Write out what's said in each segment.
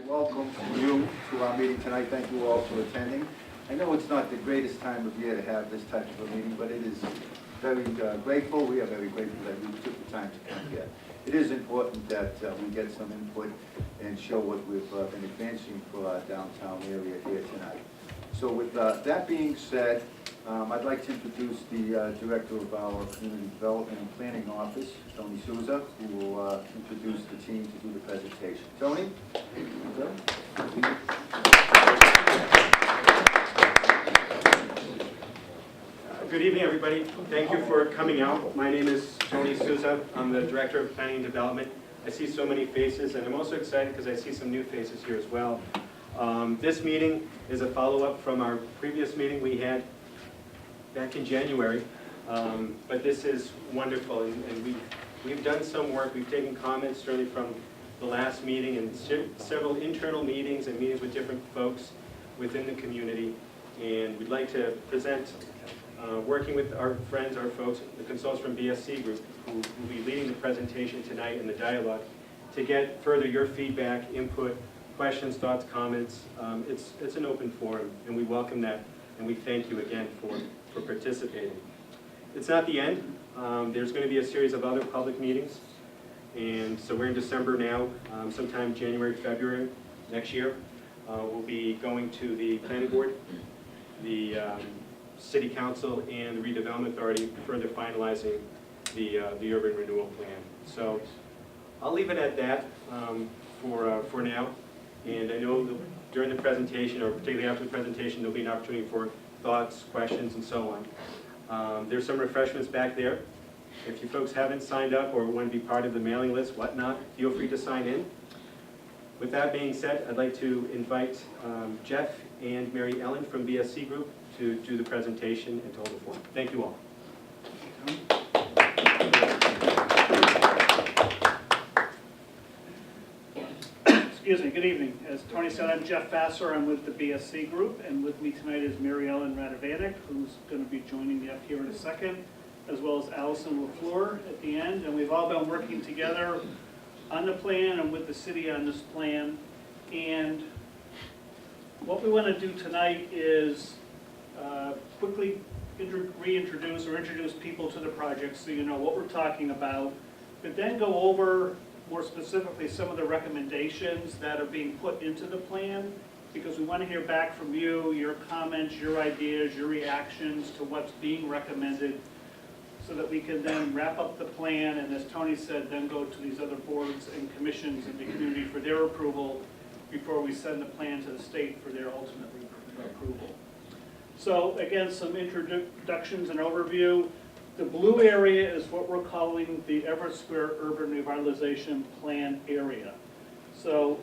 welcome you to our meeting tonight. Thank you all for attending. I know it's not the greatest time of year to have this type of a meeting, but it is very grateful. We are very grateful that you took the time to come here. It is important that we get some input and show what we've been advancing for our downtown area here tonight. So with that being said, I'd like to introduce the director of our Community Development and Planning Office, Tony Souza, who will introduce the team to do the presentation. Tony? Good evening, everybody. Thank you for coming out. My name is Tony Souza. I'm the Director of Planning and Development. I see so many faces, and I'm also excited because I see some new faces here as well. This meeting is a follow-up from our previous meeting we had back in January, but this is wonderful, and we've done some work. We've taken comments certainly from the last meeting and several internal meetings and meetings with different folks within the community, and we'd like to present, working with our friends, our folks, the consultants from BSC Group, who will be leading the presentation tonight and the dialogue, to get further your feedback, input, questions, thoughts, comments. It's an open forum, and we welcome that, and we thank you again for participating. It's not the end. There's going to be a series of other public meetings, and so we're in December now. Sometime January, February next year, we'll be going to the Planning Board, the City Council, and the Redevelopment Authority, further finalizing the urban renewal plan. So I'll leave it at that for now. And I know that during the presentation, or particularly after the presentation, there'll be an opportunity for thoughts, questions, and so on. There's some refreshments back there. If you folks haven't signed up or want to be part of the mailing list, whatnot, feel free to sign in. With that being said, I'd like to invite Jeff and Mary Ellen from BSC Group to do the presentation and to hold the forum. Thank you all. Excuse me, good evening. As Tony said, I'm Jeff Vassar. I'm with the BSC Group, and with me tonight is Mary Ellen Radovanek, who's going to be joining me up here in a second, as well as Allison LaFleur at the end. And we've all been working together on the plan and with the city on this plan. And what we want to do tonight is quickly reintroduce or introduce people to the project so you know what we're talking about, but then go over more specifically some of the recommendations that are being put into the plan, because we want to hear back from you, your comments, your ideas, your reactions to what's being recommended, so that we can then wrap up the plan and, as Tony said, then go to these other boards and commissions in the community for their approval before we send the plan to the state for their ultimate approval. So again, some introductions and overview. The blue area is what we're calling the Everett Square Urban Revitalization Plan area. So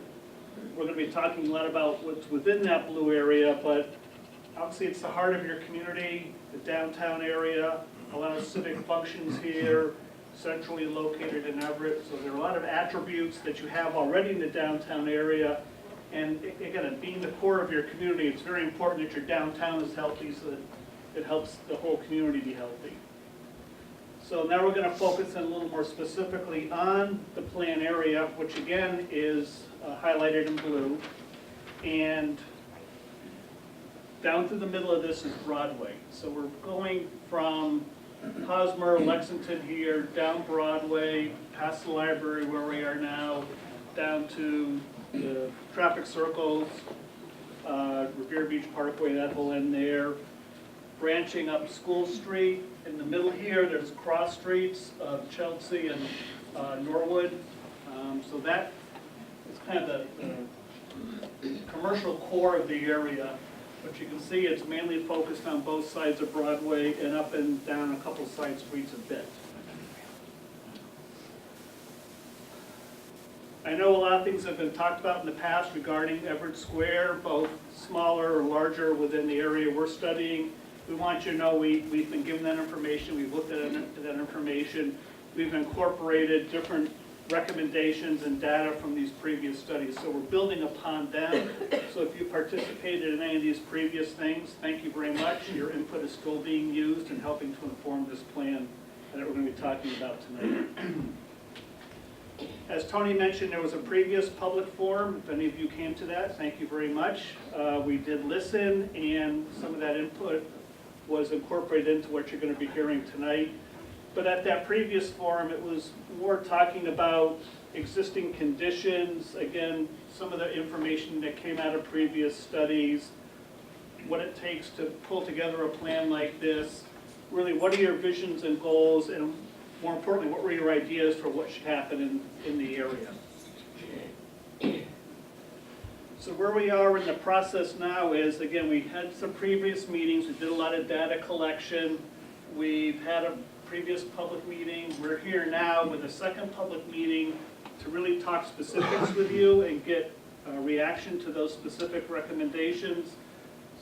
we're going to be talking a lot about what's within that blue area, but obviously it's the heart of your community, the downtown area, a lot of civic functions here, centrally located in Everett. So there are a lot of attributes that you have already in the downtown area. And again, being the core of your community, it's very important that your downtown is healthy so that it helps the whole community be healthy. So now we're going to focus in a little more specifically on the plan area, which again is highlighted in blue. And down through the middle of this is Broadway. So we're going from Hosmer, Lexington here, down Broadway, past the library where we are now, down to the traffic circles, Revere Beach Parkway, that whole end there, branching up School Street. In the middle here, there's cross streets of Chelsea and Norwood. So that is kind of the commercial core of the area. But you can see it's mainly focused on both sides of Broadway and up and down a couple side streets a bit. I know a lot of things have been talked about in the past regarding Everett Square, both smaller or larger within the area we're studying. We want you to know we've been given that information, we've looked at that information, we've incorporated different recommendations and data from these previous studies. So we're building upon them. So if you participated in any of these previous things, thank you very much. Your input is still being used in helping to inform this plan that we're going to be talking about tonight. As Tony mentioned, there was a previous public forum. If any of you came to that, thank you very much. We did listen, and some of that input was incorporated into what you're going to be hearing tonight. But at that previous forum, it was more talking about existing conditions, again, some of the information that came out of previous studies, what it takes to pull together a plan like this, really what are your visions and goals, and more importantly, what were your ideas for what should happen in the area. So where we are in the process now is, again, we had some previous meetings, we did a lot of data collection, we've had a previous public meeting, we're here now with a second public meeting to really talk specifics with you and get a reaction to those specific recommendations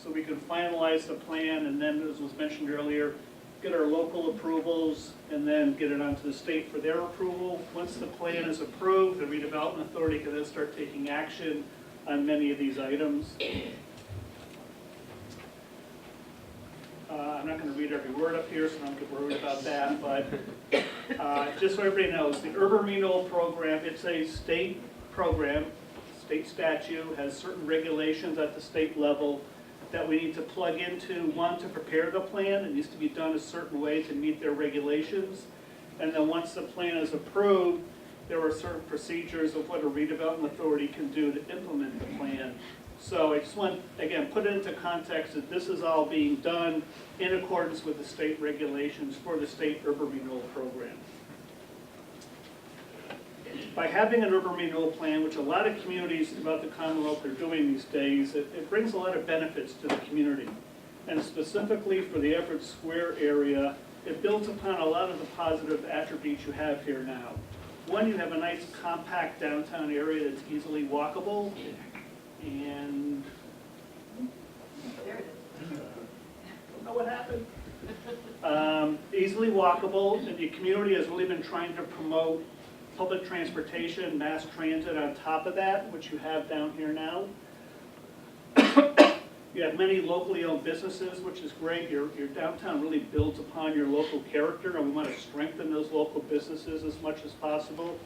so we can finalize the plan, and then, as was mentioned earlier, get our local approvals and then get it onto the state for their approval. Once the plan is approved, the redevelopment authority can then start taking action on many of these items. I'm not going to read every word up here, so don't get worried about that, but just so everybody knows, the urban renewal program, it's a state program, state statute, has certain regulations at the state level that we need to plug into, one, to prepare the plan. It needs to be done a certain way to meet their regulations. And then once the plan is approved, there are certain procedures of what a redevelopment authority can do to implement the plan. So I just want, again, put it into context that this is all being done in accordance with the state regulations for the state urban renewal program. By having an urban renewal plan, which a lot of communities throughout the Commonwealth are doing these days, it brings a lot of benefits to the community. And specifically for the Everett Square area, it builds upon a lot of the positive attributes you have here now. One, you have a nice compact downtown area that's easily walkable, and don't know what happened. Easily walkable, and the community has really been trying to promote public transportation, mass transit on top of that, which you have down here now. You have many locally owned businesses, which is great. Your downtown really builds upon your local character, and we want to strengthen those local businesses as much as possible.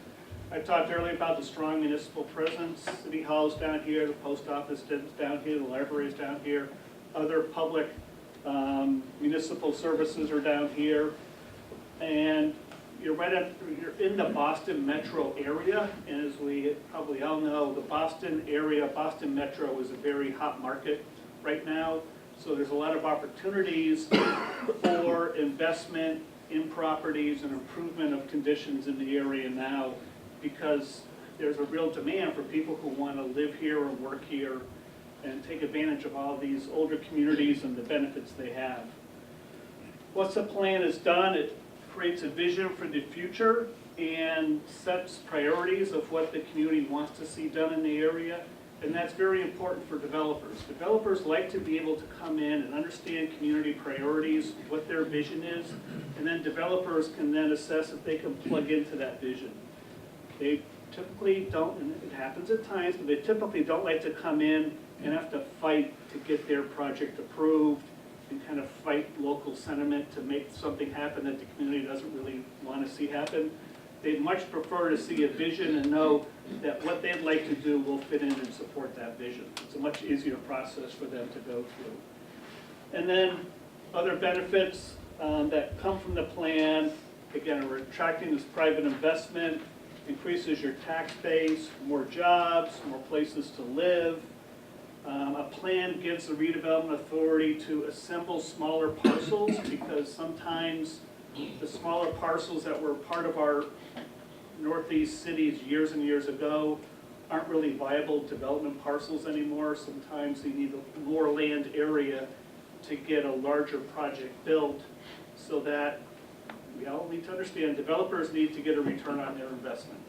I talked earlier about the strong municipal presence. City Hall's down here, the post office is down here, the library is down here. Other public municipal services are down here. And you're in the Boston metro area, and as we probably all know, the Boston area, Boston metro is a very hot market right now. So there's a lot of opportunities for investment in properties and improvement of conditions in the area now, because there's a real demand for people who want to live here or work here and take advantage of all these older communities and the benefits they have. Once the plan is done, it creates a vision for the future and sets priorities of what the community wants to see done in the area, and that's very important for developers. Developers like to be able to come in and understand community priorities, what their vision is, and then developers can then assess if they can plug into that vision. They typically don't, and it happens at times, but they typically don't like to come in and have to fight to get their project approved and kind of fight local sentiment to make something happen that the community doesn't really want to see happen. They'd much prefer to see a vision and know that what they'd like to do will fit in and support that vision. It's a much easier process for them to go through. And then other benefits that come from the plan, again, we're attracting this private investment, increases your tax base, more jobs, more places to live. A plan gives the redevelopment authority to assemble smaller parcels, because sometimes the smaller parcels that were part of our northeast cities years and years ago aren't really viable development parcels anymore. Sometimes you need more land area to get a larger project built, so that we all need to understand developers need to get a return on their investment.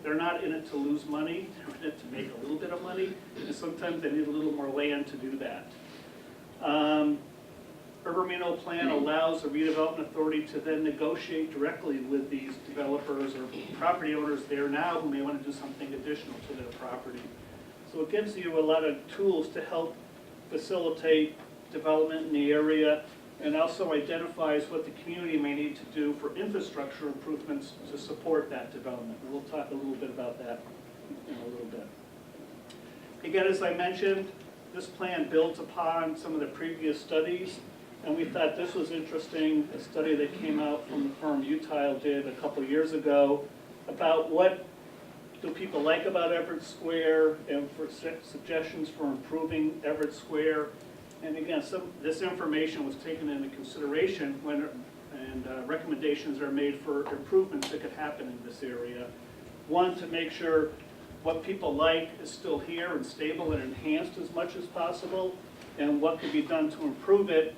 They're not in it to lose money, they're in it to make a little bit of money, and sometimes they need a little more land to do that. Urban renewal plan allows the redevelopment authority to then negotiate directly with these developers or property owners there now who may want to do something additional to their property. So it gives you a lot of tools to help facilitate development in the area. and also identifies what the community may need to do for infrastructure improvements to support that development. And we'll talk a little bit about that in a little bit. Again, as I mentioned, this plan builds upon some of the previous studies, and we thought this was interesting, a study that came out from the firm Utile did a couple years ago about what do people like about Everett Square and for suggestions for improving Everett Square. And again, this information was taken into consideration when recommendations are made for improvements that could happen in this area. One, to make sure what people like is still here and stable and enhanced as much as possible, and what could be done to improve it.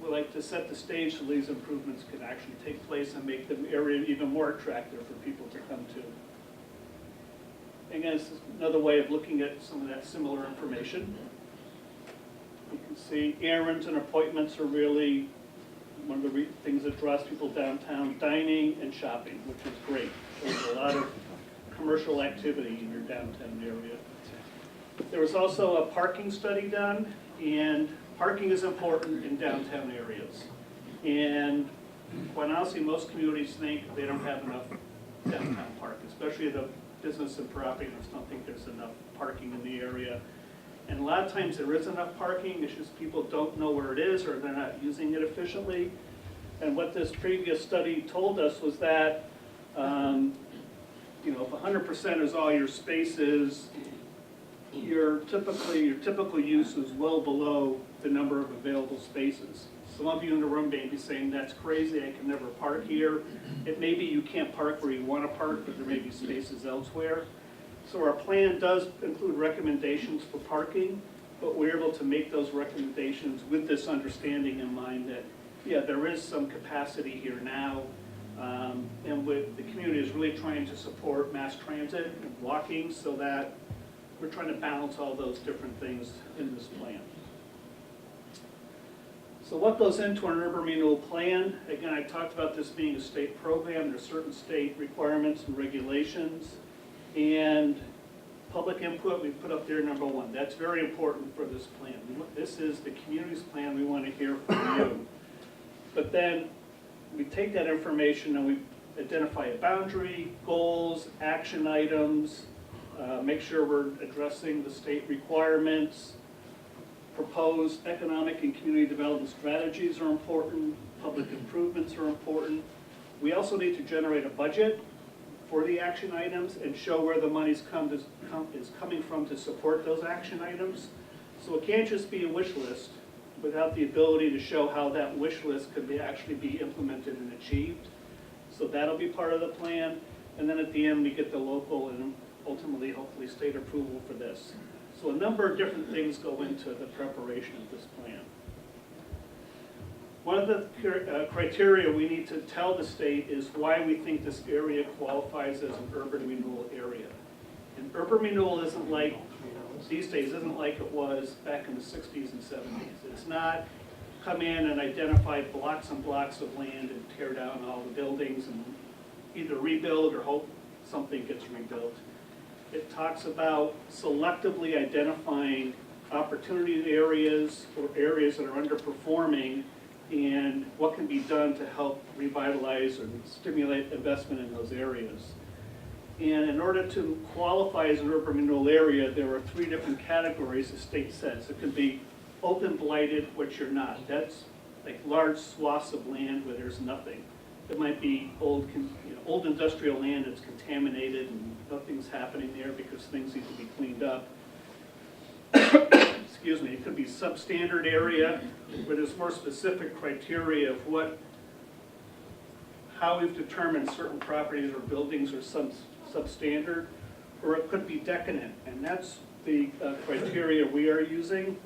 We'd like to set the stage so these improvements can actually take place and make the area even more attractive for people to come to. Again, this is another way of looking at some of that similar information. You can see errands and appointments are really one of the things that draws people downtown, dining and shopping, which is great. There's a lot of commercial activity in your downtown area. There was also a parking study done, and parking is important in downtown areas. And quite honestly, most communities think they don't have enough downtown parking, especially the business and property owners don't think there's enough parking in the area. And a lot of times there is enough parking, it's just people don't know where it is or they're not using it efficiently. And what this previous study told us was that you know, if 100% is all your spaces, your typical use is well below the number of available spaces. Some of you in the room may be saying, that's crazy, I can never park here. It may be you can't park where you want to park, but there may be spaces elsewhere. So our plan does include recommendations for parking, but we're able to make those recommendations with this understanding in mind that, yeah, there is some capacity here now, and the community is really trying to support mass transit and walking so that we're trying to balance all those different things in this plan. So what goes into an urban renewal plan? Again, I talked about this being a state program. There's certain state requirements and regulations. And public input, we put up there number one. That's very important for this plan. This is the community's plan. We want to hear from you. But then we take that information and we identify a boundary, goals, action items, make sure we're addressing the state requirements. Proposed economic and community development strategies are important. Public improvements are important. We also need to generate a budget for the action items and show where the money's is coming from to support those action items. So it can't just be a wish list without the ability to show how that wish list could actually be implemented and achieved. So that'll be part of the plan. And then at the end, we get the local and ultimately, hopefully, state approval for this. So a number of different things go into the preparation of this plan. One of the criteria we need to tell the state is why we think this area qualifies as an urban renewal area. And urban renewal isn't like, these days, isn't like it was back in the 60s and 70s. It's not come in and identify blocks and blocks of land and tear down all the buildings and either rebuild or hope something gets rebuilt. It talks about selectively identifying opportunity areas or areas that are underperforming and what can be done to help revitalize or stimulate investment in those areas. And in order to qualify as an urban renewal area, there are three different categories the state says. It could be open blighted, which you're not. That's like large swaths of land where there's nothing. It might be old industrial land that's contaminated and nothing's happening there because things need to be cleaned up. Excuse me, it could be substandard area where there's more specific criteria of how we've determined certain properties or buildings are substandard, or it could be decadent, and that's the criteria we are using.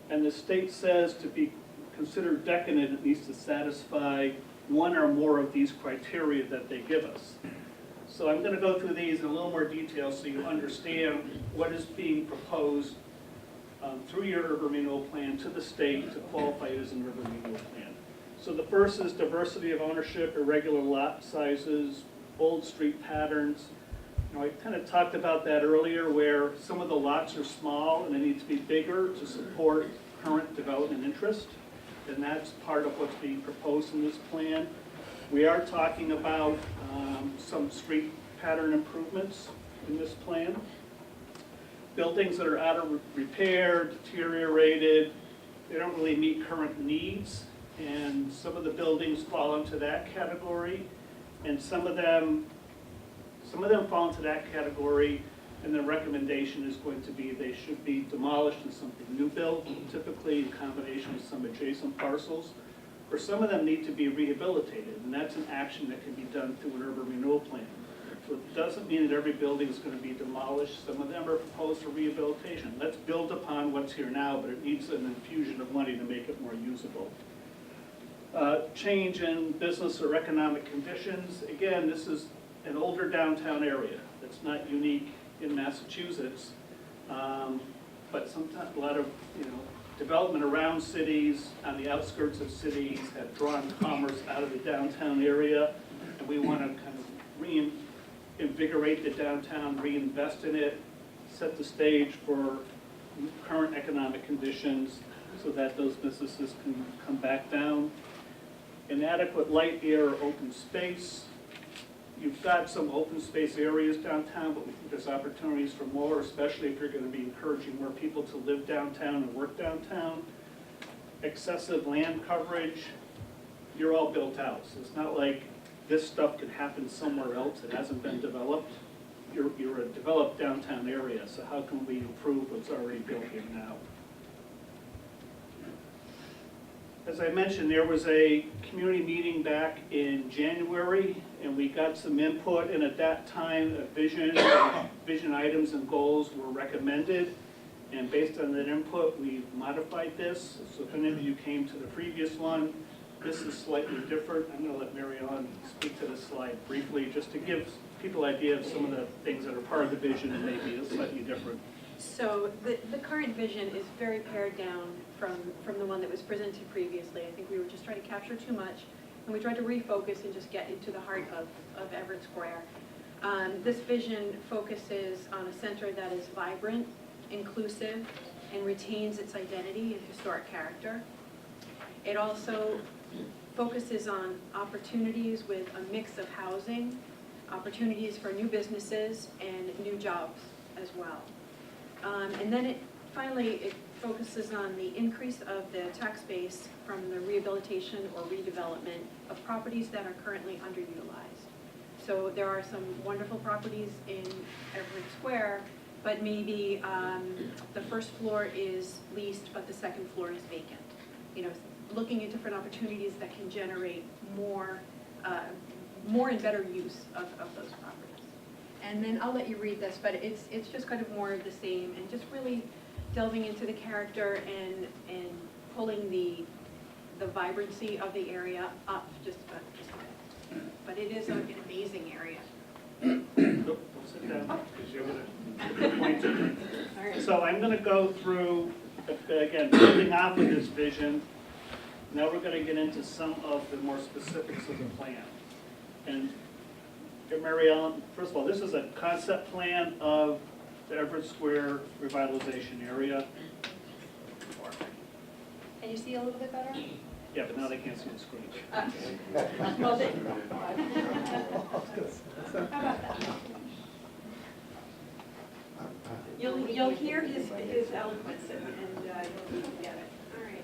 And the state says to be considered decadent, it needs to satisfy one or more of these criteria that they give us. So I'm going to go through these in a little more detail so you understand what is being proposed through your urban renewal plan to the state to qualify as an urban renewal plan. So the first is diversity of ownership, irregular lot sizes, old street patterns. You know, I kind of talked about that earlier where some of the lots are small and they need to be bigger to support current development interest. and that's part of what's being proposed in this plan. We are talking about some street pattern improvements in this plan. Buildings that are out of repair, deteriorated, they don't really meet current needs, and some of the buildings fall into that category, and some of them fall into that category, and the recommendation is going to be they should be demolished and something new built, typically in combination with some adjacent parcels, or some of them need to be rehabilitated, and that's an action that can be done through an urban renewal plan. So it doesn't mean that every building is going to be demolished. Some of them are proposed for rehabilitation. Let's build upon what's here now, but it needs an infusion of money to make it more usable. Change in business or economic conditions. Again, this is an older downtown area that's not unique in Massachusetts, but sometimes a lot of development around cities, on the outskirts of cities, have drawn commerce out of the downtown area, and we want to kind of reinvigorate the downtown, reinvest in it, set the stage for current economic conditions so that those businesses can come back down. Inadequate light, air, or open space. You've got some open space areas downtown, but we think there's opportunities for more, especially if you're going to be encouraging more people to live downtown and work downtown. Excessive land coverage. You're all built out, so it's not like this stuff could happen somewhere else that hasn't been developed. You're a developed downtown area, so how can we improve what's already built here now? As I mentioned, there was a community meeting back in January, and we got some input, and at that time, vision items and goals were recommended, and based on that input, we modified this. So if any of you came to the previous one, this is slightly different. I'm going to let Mary Ellen speak to this slide briefly, just to give people an idea of some of the things that are part of the vision and maybe slightly different. So the current vision is very pared down from the one that was presented previously. I think we were just trying to capture too much, and we tried to refocus and just get into the heart of Everett Square. This vision focuses on a center that is vibrant, inclusive, and retains its identity and historic character. It also focuses on opportunities with a mix of housing, opportunities for new businesses, and new jobs as well. And then it focuses on the increase of the tax base from the rehabilitation or redevelopment of properties that are currently underutilized. So there are some wonderful properties in Everett Square, but maybe the first floor is leased, but the second floor is vacant. Looking at different opportunities that can generate more and better use of those properties. And then I'll let you read this, but it's just kind of more of the same, and just really delving into the character and pulling the vibrancy of the area up just a bit. But it is an amazing area. Nope, don't sit down, because you're going to point to me. All right. So I'm going to go through, again, building off of this vision. Now we're going to get into some of the more specifics of the plan. And Mary Ellen, first of all, this is a concept plan of the Everett Square revitalization area. Can you see a little bit better? Yeah, but now they can't see the screen. Well, how about that? You'll hear his eloquence and you'll get it. All right.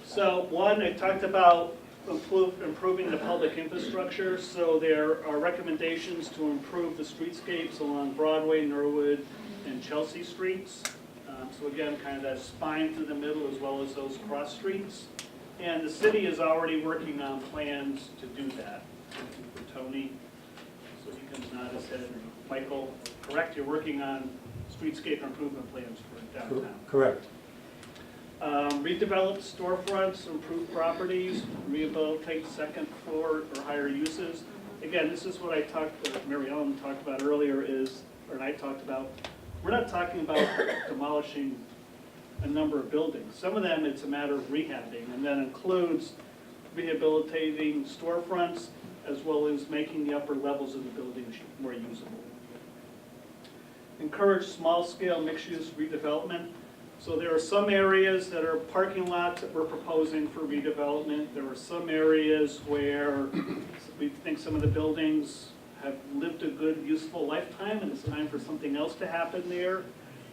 So one, I talked about improving the public infrastructure. So there are recommendations to improve the streetscapes along Broadway, Norwood, and Chelsea streets. So again, kind of that spine through the middle as well as those cross streets. And the city is already working on plans to do that. For Tony, so he can nod his head. Michael, correct, you're working on streetscape improvement plans for downtown. Correct. Redevelop storefronts, improve properties, rehabilitate second floor or higher uses. Again, this is what Mary Ellen talked about earlier and I talked about. We're not talking about demolishing a number of buildings. Some of them it's a matter of rehabbing, and that includes rehabilitating storefronts as well as making the upper levels of the buildings more usable. Encourage small-scale mixed-use redevelopment. So there are some areas that are parking lots that we're proposing for redevelopment. There are some areas where we think some of the buildings have lived a good, useful lifetime, and it's time for something else to happen there.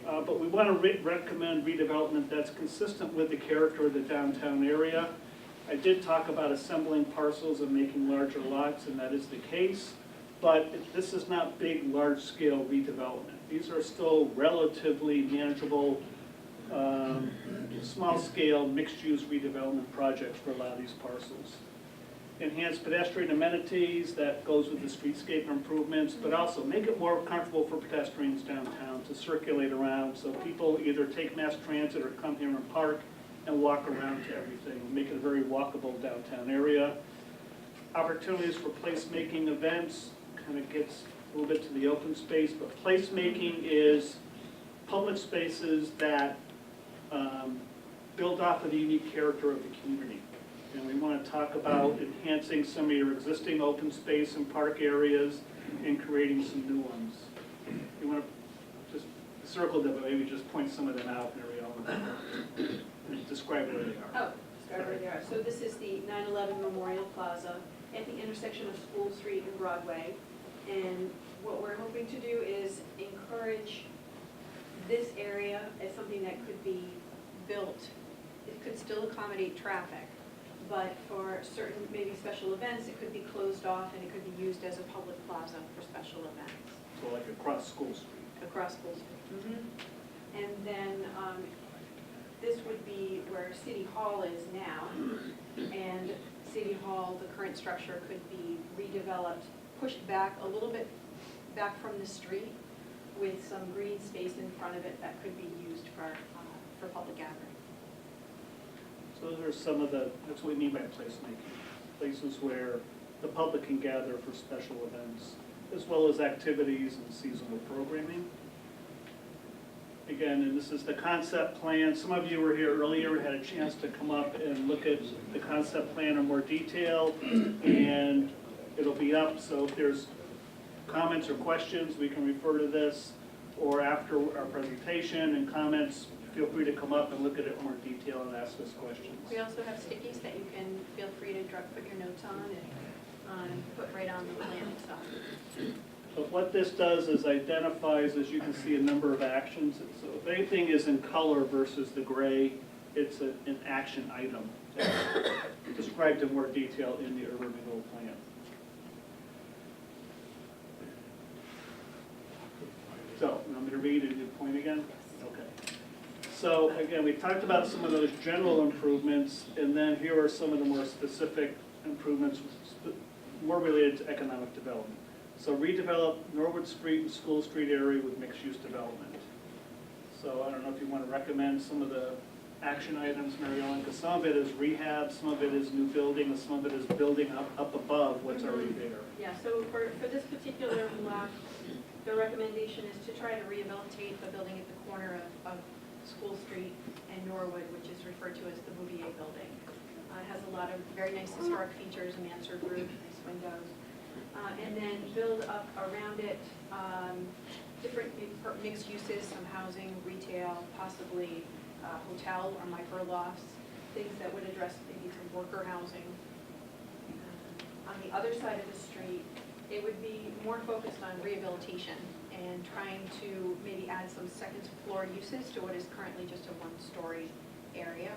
But we want to recommend redevelopment that's consistent with the character of the downtown area. I did talk about assembling parcels and making larger lots, and that is the case. But this is not big, large-scale redevelopment. These are still relatively manageable, small-scale, mixed-use redevelopment projects for a lot of these parcels. Enhance pedestrian amenities, that goes with the streetscape improvements, but also make it more comfortable for pedestrians downtown to circulate around, so people either take mass transit or come here and park and walk around to everything, make it a very walkable downtown area. Opportunities for placemaking events, kind of gets a little bit to the open space, but placemaking is public spaces that build off of the unique character of the community. And we want to talk about enhancing some of your existing open space and park areas and creating some new ones. You want to just circle them, but maybe just point some of them out, Mary Ellen, and describe where they are. Oh, start where they are. So this is the 9/11 Memorial Plaza at the intersection of School Street and Broadway. And what we're hoping to do is encourage this area as something that could be built. It could still accommodate traffic, but for certain, maybe special events, it could be closed off and it could be used as a public plaza for special events. So like across School Street. Across School Street. And then this would be where City Hall is now. And City Hall, the current structure could be redeveloped, pushed back a little bit back from the street with some green space in front of it that could be used for public gathering. So those are some of the, that's what we mean by placemaking. Places where the public can gather for special events, as well as activities and seasonal programming. Again, and this is the concept plan. Some of you were here earlier, had a chance to come up and look at the concept plan in more detail, and it'll be up, so if there's comments or questions, we can refer to this, or after our presentation and comments, feel free to come up and look at it in more detail and ask us questions. We also have stickies that you can feel free to put your notes on and put right on the plan itself. But what this does is identifies, as you can see, a number of actions. So if anything is in color versus the gray, it's an action item described in more detail in the urban renewal plan. So, you want me to read and you point again? Okay. So again, we talked about some of those general improvements, and then here are some of the more specific improvements more related to economic development. So redevelop Norwood Street and School Street area with mixed-use development. So I don't know if you want to recommend some of the action items, Mary Ellen, because some of it is rehab, some of it is new building, and some of it is building up above what's already there. Yeah, so for this particular block, the recommendation is to try to rehabilitate the building at the corner of School Street and Norwood, which is referred to as the Bouvier Building. It has a lot of very nice historic features, a mansard roof, nice windows. And then build up around it different mixed uses, some housing, retail, possibly hotel or micro lofts, things that would address maybe some worker housing. On the other side of the street, it would be more focused on rehabilitation and trying to maybe add some second floor uses to what is currently just a one-story area.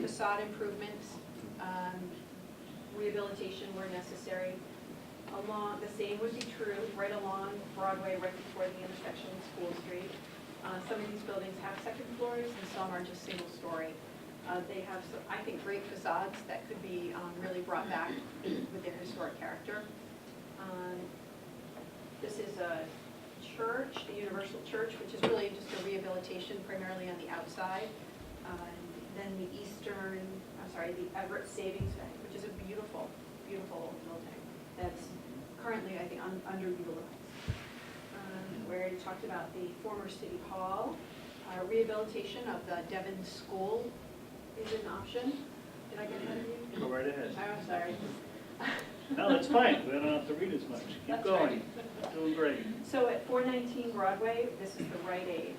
Facade improvements, rehabilitation where necessary. Along, the same would be true right along Broadway, right before the intersection of School Street. Some of these buildings have second floors and some are just single story. They have, some, I think, great facades that could be really brought back with their historic character. This is a church, the Universal Church, which is really just a rehabilitation primarily on the outside. Then the the Everett Savings Bank, which is a beautiful, beautiful old building that's currently, I think, underutilized. Where he talked about the former City Hall, rehabilitation of the Devon School is an option. Did I get ahead of you? Go right ahead. Oh, I'm sorry. No, that's fine. We don't have to read as much. Keep That's going. right. Doing great. So at 419 Broadway, this is the Rite Aid.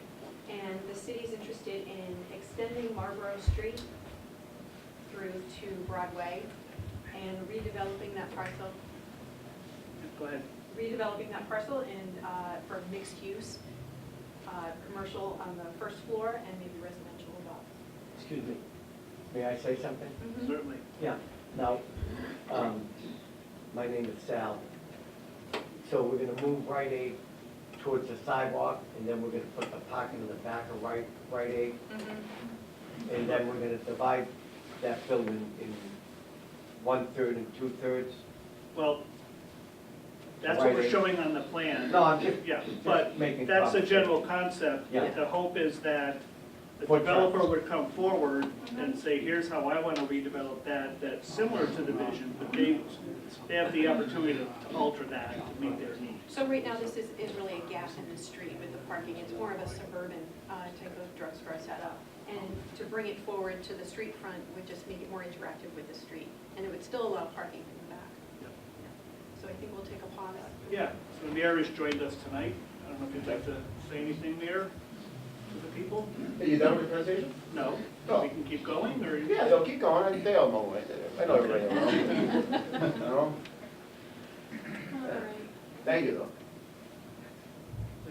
And the city interested in extending Marlborough Street through to Broadway and redeveloping that parcel. Go ahead. Redeveloping that parcel for mixed use, commercial on the first floor and maybe residential above. Excuse me, may I say something? Certainly. Yeah, now, my name is Sal. So we're gonna move Rite Aid towards the sidewalk, and then we're gonna put the parking in the back of Rite Aid, and then we're gonna divide that building in 1/3 and 2/3. Well, that's what we're Right. showing on the plan. No, I'm just, Yeah, just but making that's the comments. general concept. Yeah. The hope is that the For developer traffic. would come forward and say, here's how I want to redevelop that, that's similar to the vision, but they have the opportunity to alter that to meet their needs. So right now, this is really a gap in the street with the parking. It's more of a suburban type of drugstore setup. And to bring it forward to the street front would just make it more interactive with the street. And it would still allow parking in the back. Yep. So I think we'll take a pause. Yeah, so Mayor has joined us tonight. I don't know if you'd like to say anything, Mayor, to the people? Are you done with the presentation? No? No. We can keep going, or? Yeah, they'll keep going, they all know, right? I know everybody around. You know? All right. Thank you, though.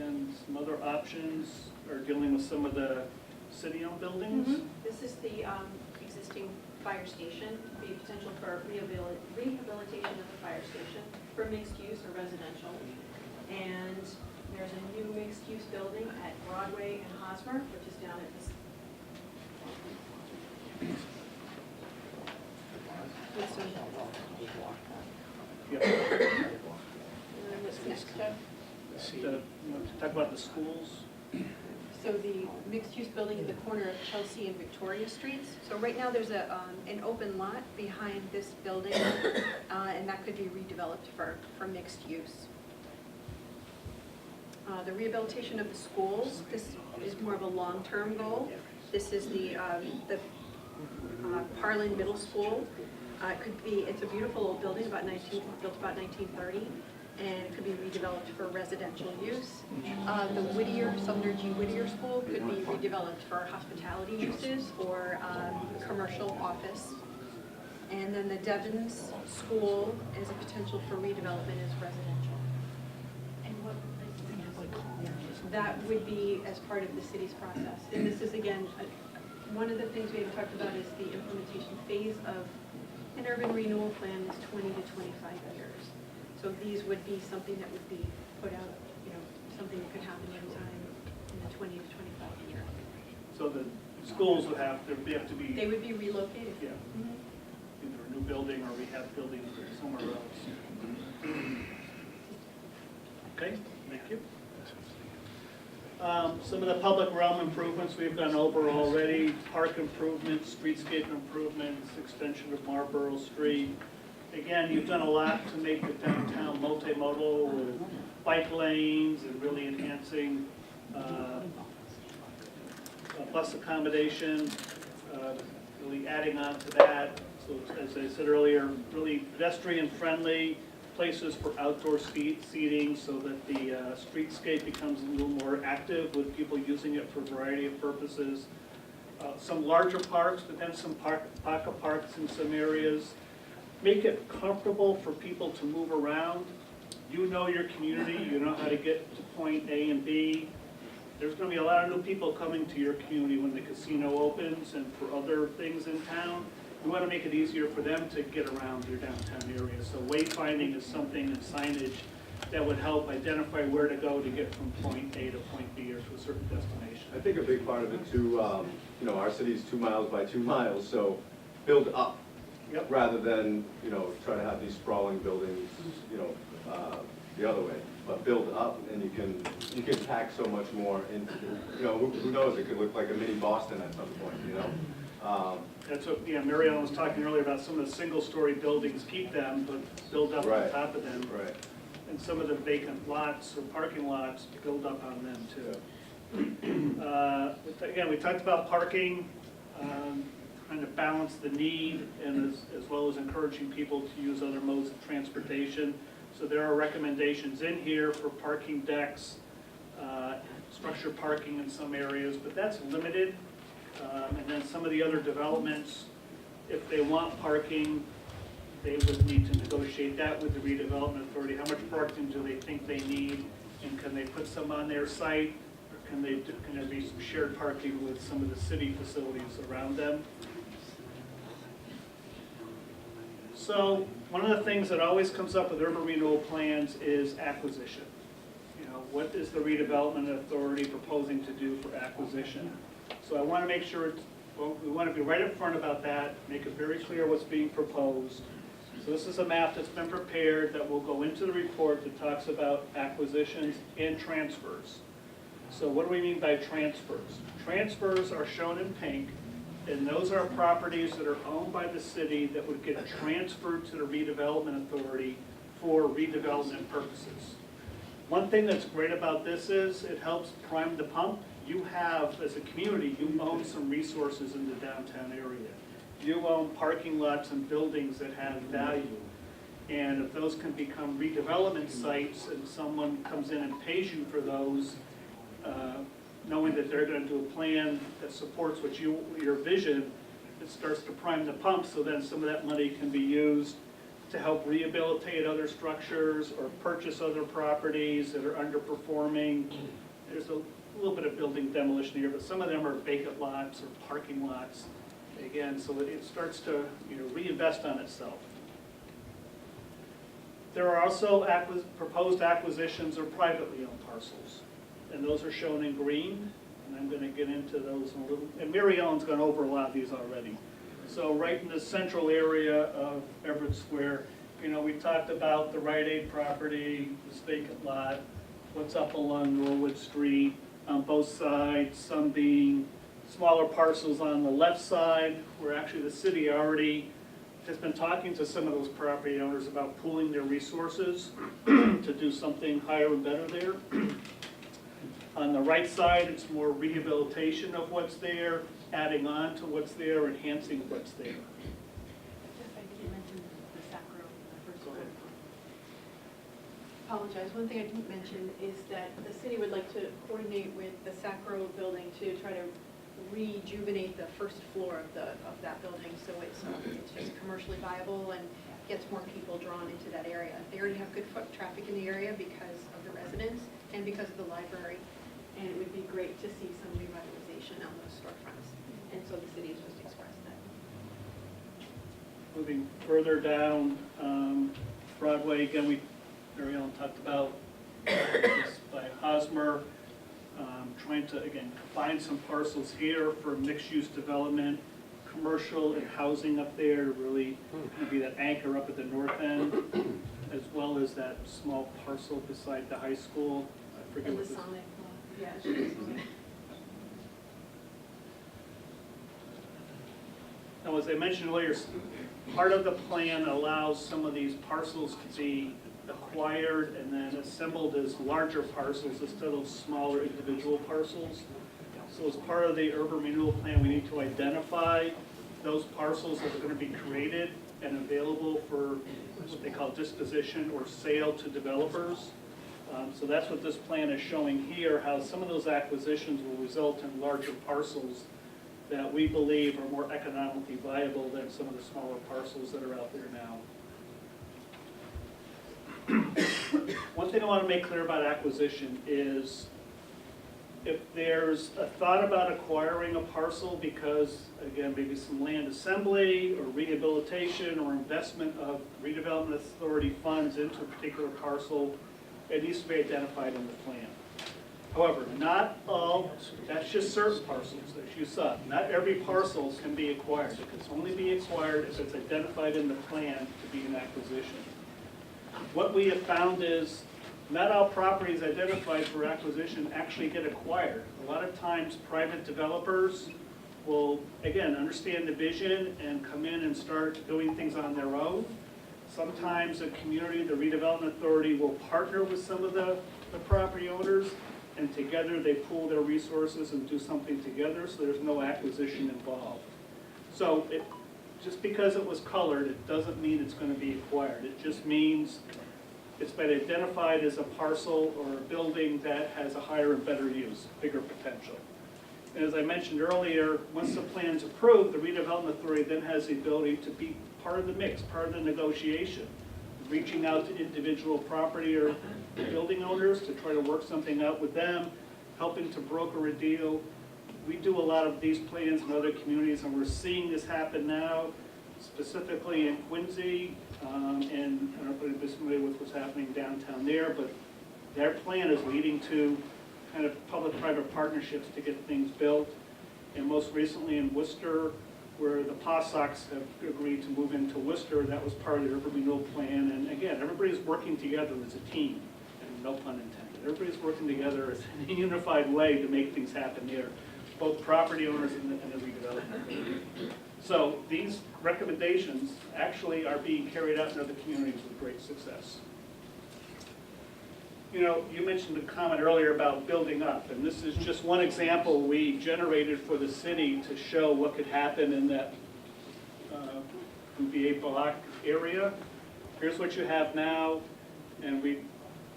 And some other options are dealing with some of the city-owned buildings. This is the existing fire station, the potential for rehabilitation of the fire station for mixed use or residential. And there's a new mixed use building at Broadway and Hosmer, which is down at this. With some- Yeah. and then what's next, Joe? You want to talk about the schools? So the mixed-use building in the corner of Chelsea and Victoria Streets. So right now, there's an open lot behind this building, and that could be redeveloped for mixed use. The rehabilitation of the schools, this is more of a long-term goal. This is the Parlin Middle School. It's a beautiful old building, built about 1930. And it could be redeveloped for residential use. The Sumner G. Whittier School could be redeveloped for hospitality uses or commercial office. And then the Devons School is a potential for redevelopment as residential. And what that would be as part of the city's process. And this is, again, one of the things we have talked about is the implementation phase of an urban renewal plan is 20 to 25 years. So these would be something that would be put out, something that could happen anytime in the 20 to 25 year. So the schools would have to be, They would be relocated. yeah, either a new building or rehab building somewhere else. Okay, thank you. Some of the public realm improvements we've gone over already, park improvements, streetscape improvements, extension of Marlborough Street. Again, you've done a lot to make the downtown multimodal with bike lanes and really enhancing bus accommodation, really adding on to that. So as I said earlier, really pedestrian friendly, places for outdoor seating so that the streetscape becomes a little more active with people using it for a variety of purposes. Some larger parks, but then some pocket parks in some areas. Make it comfortable for people to move around. You know your community, you know how to get to point A and B. There's going to be a lot of new people coming to your community when the casino opens and for other things in town. We want to make it easier for them to get around your downtown area. So wayfinding is something, and signage that would help identify where to go to get from point A to point B or to a certain destination. I think a big part of it too, our city is 2 miles by 2 miles, so build up. Yep. Rather than, try to have these sprawling buildings, the other way. But build up and you can pack so much more into, who knows, it could look like a mini Boston at some point, That's what, Mary Ellen was talking earlier about some of the single-story buildings, keep them, but build up on Right. top of them. Right. And some of the vacant lots or parking lots, build up on them too. Again, we talked about parking, trying to balance the need and as well as encouraging people to use other modes of transportation. So there are recommendations in here for parking decks, structured parking in some areas, but that's limited. And then some of the other developments, if they want parking, they would need to negotiate that with the redevelopment authority. How much parking do they think they need? And can they put some on their site? Or can there be some shared parking with some of the city facilities around them? So one of the things that always comes up with urban renewal plans is acquisition. You know, what is the redevelopment authority proposing to do for acquisition? So I want to make sure, we want to be right up front about that, make it very clear what's being proposed. So this is a map that's been prepared that will go into the report that talks about acquisitions and transfers. So what do we mean by transfers? Transfers are shown in pink, and those are properties that are owned by the city that would get transferred to the redevelopment authority for redevelopment purposes. One thing that's great about this is it helps prime the pump. You have, as a community, you own some resources in the downtown area. You own parking lots and buildings that have value. And if those can become redevelopment sites and someone comes in and pays you for those, knowing that they're going to do a plan that supports what your vision, it starts to prime the pump, so then some of that money can be used to help rehabilitate other structures or purchase other properties that are underperforming. There's a little bit of building demolition here, but some of them are vacant lots or parking lots. Again, so it starts to reinvest on itself. There are also proposed acquisitions of privately owned parcels, and those are shown in green, and I'm going to get into those in a little, and Mary Ellen's gone over a lot of these already. So right in the central area of Everett Square, we talked about the Rite Aid property, this vacant lot, what's up along Norwood Street, on both sides, some being smaller parcels on the left side, where actually the city already has been talking to some of those property owners about pooling their resources to do something higher and better there. On the right side, it's more rehabilitation of what's there, adding on to what's there, enhancing what's there. Jeff, I didn't mention the Sacro first one. Apologize, one thing I didn't mention is that the city would like to coordinate with the Sacro building to try to rejuvenate the first floor of that building, so it's just commercially viable and gets more people drawn into that area. They already have good foot traffic in the area because of the residents and because of the library, and it would be great to see some revitalization on those storefronts, and so the city has just expressed that. Moving further down Broadway, again, Mary Ellen talked about this by Hosmer, trying to, again, find some parcels here for mixed-use development, commercial and housing up there, really be that anchor up at the north end, as well as that small parcel beside the high school. I forget And what the this. Sonic, yeah, it should be Sonic. Now, as I mentioned earlier, part of the plan allows some of these parcels to be acquired and then assembled as larger parcels instead of smaller individual parcels. So as part of the urban renewal plan, we need to identify those parcels that are going to be created and available for what they call disposition or sale to developers. So that's what this plan is showing here, how some of those acquisitions will result in larger parcels that we believe are more economically viable than some of the smaller parcels that are out there now. One thing I want to make clear about acquisition is if there's a thought about acquiring a parcel because, again, maybe some land assembly or rehabilitation or investment of redevelopment authority funds into a particular parcel, it needs to be identified in the plan. However, not all, that's just certain parcels, as you saw. Not every parcel can be acquired. It can only be acquired if it's identified in the plan to be an acquisition. What we have found is not all properties identified for acquisition actually get acquired. A lot of times private developers will, again, understand the vision and come in and start doing things on their own. Sometimes a community, the redevelopment authority will partner with some of the property owners, and together they pool their resources and do something together, so there's no acquisition involved. So just because it was colored, it doesn't mean it's going to be acquired. It just means it's been identified as a parcel or a building that has a higher and better use, bigger potential. And as I mentioned earlier, once the plan's approved, the redevelopment authority then has the ability to be part of the mix, part of the negotiation, reaching out to individual property or building owners to try to work something out with them, helping to broker a deal. We do a lot of these plans in other communities, and we're seeing this happen now, specifically in Quincy, and I don't know if anybody's familiar with what's happening downtown there, but their plan is leading to kind of public-private partnerships to get things built. And most recently in Worcester, where the Posocks have agreed to move into Worcester, that was part of their urban renewal plan. And again, everybody's working together as a team, and no pun intended. Everybody's working together in a unified way to make things happen here, both property owners and the redevelopment. So these recommendations actually are being carried out in other communities with great success. You know, you mentioned a comment earlier about building up, and this is just one example we generated for the city to show what could happen in that MBA block area. Here's what you have now, and we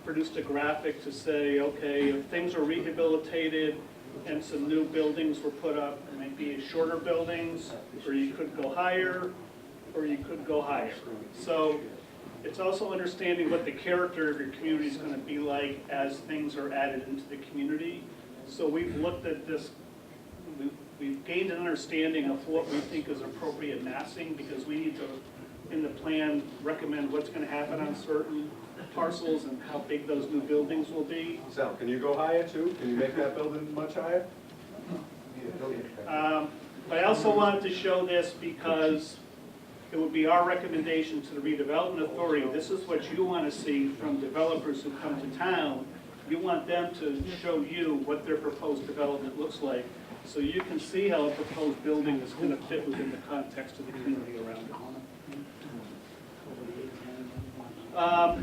produced a graphic to say, okay, if things are rehabilitated and some new buildings were put up, it might be shorter buildings, or you could go higher, or you could go higher. So it's also understanding what the character of your community is going to be like as things are added into the community. So we've looked at this, we've gained an understanding of what we think is appropriate massing, because we need to, in the plan, recommend what's going to happen on certain parcels and how big those new buildings will be. Sal, can you go higher too? Can you make that building much higher? But I also wanted to show this because it would be our recommendation to the redevelopment authority. This is what you want to see from developers who come to town. You want them to show you what their proposed development looks like, so you can see how a proposed building is going to fit within the context of the community around it.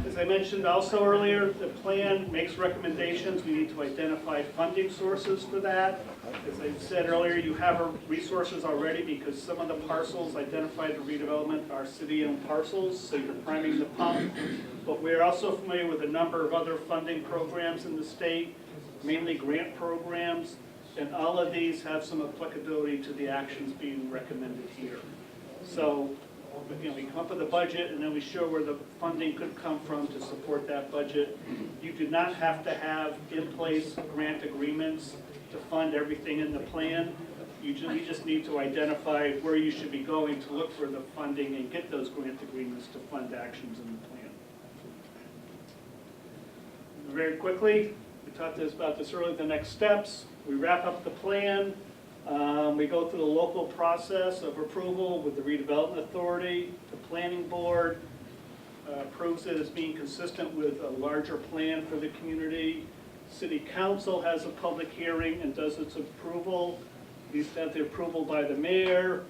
As I mentioned also earlier, the plan makes recommendations. We need to identify funding sources for that. As I said earlier, you have resources already because some of the parcels identified for redevelopment are city-owned parcels, so you're priming the pump. But we're also familiar with a number of other funding programs in the state, mainly grant programs, and all of these have some applicability to the actions being recommended here. So, again, we come up with a budget and then we show where the funding could come from to support that budget. You do not have to have in place grant agreements to fund everything in the plan. You just need to identify where you should be going to look for the funding and get those grant agreements to fund actions in the plan. Very quickly, we talked about this earlier, the next steps. We wrap up the plan. We go through the local process of approval with the redevelopment authority. The planning board approves it as being consistent with a larger plan for the community. City council has a public hearing and does its approval. Needs to have the approval by the mayor.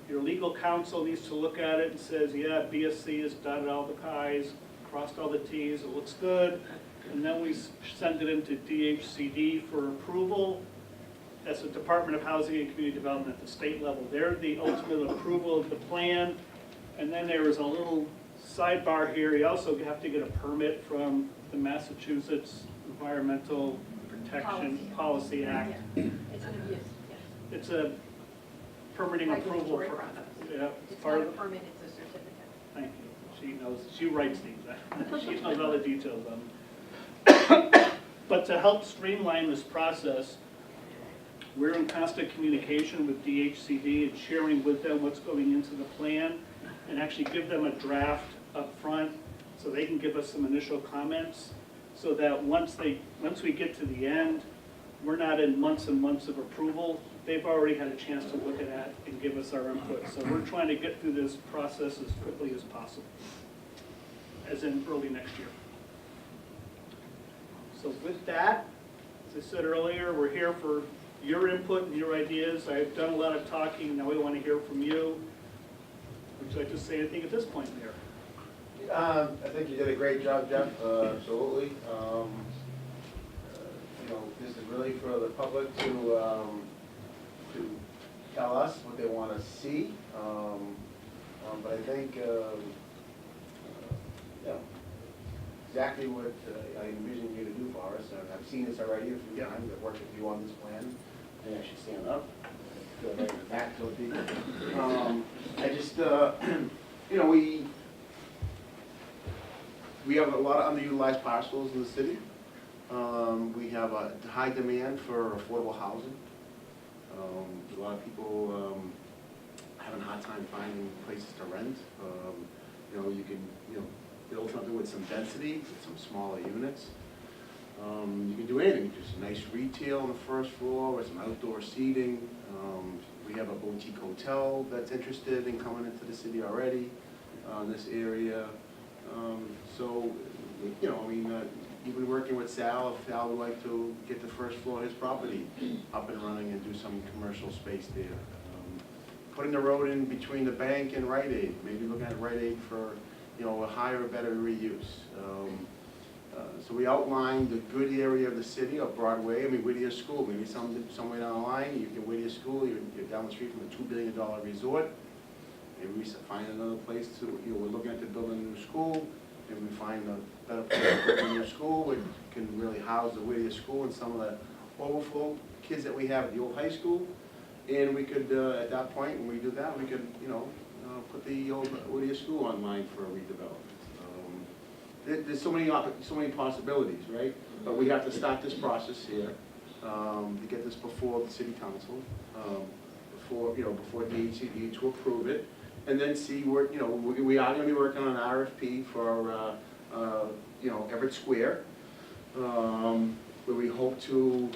Your legal counsel needs to look at it and says, yeah, BSC has dotted all the i's, crossed all the t's, it looks good. And then we send it into DHCD for approval. That's the Department of Housing and Community Development at the state level. They're the ultimate approval of the plan. And then there is a little sidebar here. You also have to get a permit from the Massachusetts Environmental Protection Policy Act. Yeah. It's an abuse, yes. It's a permitting approval. Regulatory process. Yeah, It's part not a of, permit, it's a certificate. thank you. She knows, she writes these. She knows all the details on them. But to help streamline this process, we're in constant communication with DHCD and sharing with them what's going into the plan and actually give them a draft up front so they can give us some initial comments so that once we get to the end, we're not in months and months of approval. They've already had a chance to look at that and give us our input. So we're trying to get through this process as quickly as possible, as in early next year. So with that, as I said earlier, we're here for your input and your ideas. I've done a lot of talking, now we want to hear from you. Would you like to say anything at this point, Mayor? I think you did a great job, Jeff, absolutely. You know, this is really for the public to tell us what they want to see. But I think, yeah, exactly what I envisioned you to do for us. I've seen this already a few times, I've worked with you on this plan. I actually stand up, go right in the back to people. I just, you know, we have a lot of underutilized parcels in the city. We have a high demand for affordable housing. A lot of people having a hard time finding places to rent. You know, you can, build something with some density, with some smaller units. You can do anything, just nice retail on the first floor with some outdoor seating. We have a boutique hotel that's interested in coming into the city already, in this area. So, even working with Sal, if Sal would like to get the first floor of his property up and running and do some commercial space there. Putting the road in between the bank and Rite Aid, maybe looking at Rite Aid for, a higher, better reuse. So we outlined the good area of the city, of Broadway. Whittier School, maybe somewhere down the line, you get Whittier School, you're down the street from a $2 billion resort. Maybe we find another place to, we're looking at building a new school, and we find a better place to build a new school, which can really house the Whittier School and some of the overflow kids that we have at the old high school. And we could, at that point, when we do that, we could, put the old Whittier School online for a redevelopment. There's so many possibilities, right? But we have to start this process here, to get this before the city council, before DHCD to approve it, and then see where, we are gonna be working on an RFP for, Everett Square, where we hope to,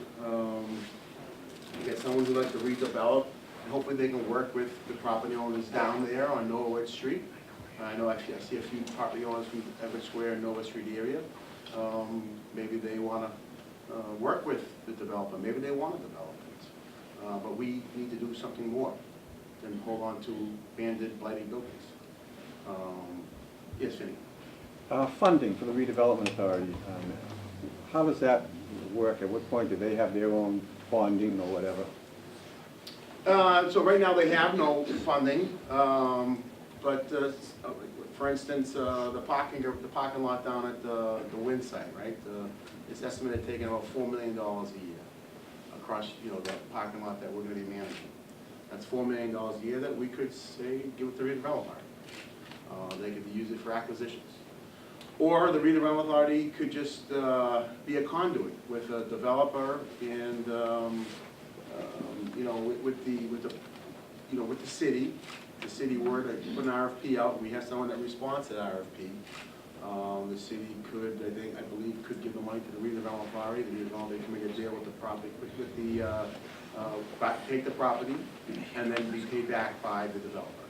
get someone who'd like to redevelop, and hopefully they can work with the property owners down there on Norwood Street. I know actually I see a few property owners from Everett Square and Norwood Street area. Maybe they want to work with the developer. Maybe they want to develop it. But we need to do something more than hold on to abandoned, blighted buildings. Yes, Vinny? Funding for the redevelopment authority, how does that work? At what point do they have their own funding or whatever? So right now they have no funding, but for instance, the parking lot down at the Wind site, right? It's estimated taking about $4 million a year across, that parking lot that we're going to be managing. That's $4 million a year that we could say give it to the redevelopment authority. They could use it for acquisitions. Or the redevelopment authority could just be a conduit with a developer and, with the city. The city were to put an RFP out, we have someone that responds to the RFP. The city could, I believe, could give the money to the redevelopment authority. The redevelopment committee could deal with the property, take the property, and then be paid back by the developer.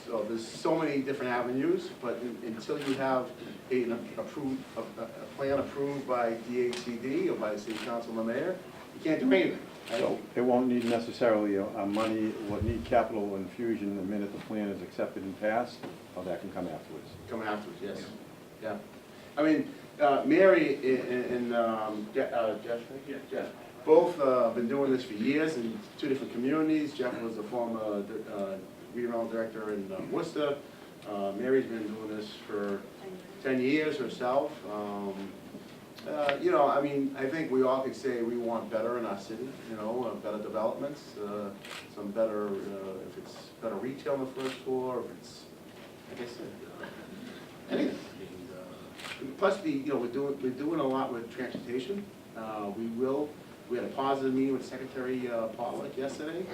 So there's so many different avenues, but until you have a plan approved by DHCD or by the city council and the mayor, you can't do anything. Right? So it won't need necessarily money, it will need capital infusion the minute the plan is accepted and passed, or that can come afterwards? Come afterwards, yes. Yeah. Mary and Jeff, both been doing this for years in two different communities. Jeff was the former redevelopment director in Worcester. Mary's been doing this for 10 years herself. I think we all could say we want better in our city, better developments, some better, if it's better retail on the first floor, if it's, like I said, anything. Plus, we're doing a lot with transportation. We had a positive meeting with Secretary Potluck yesterday.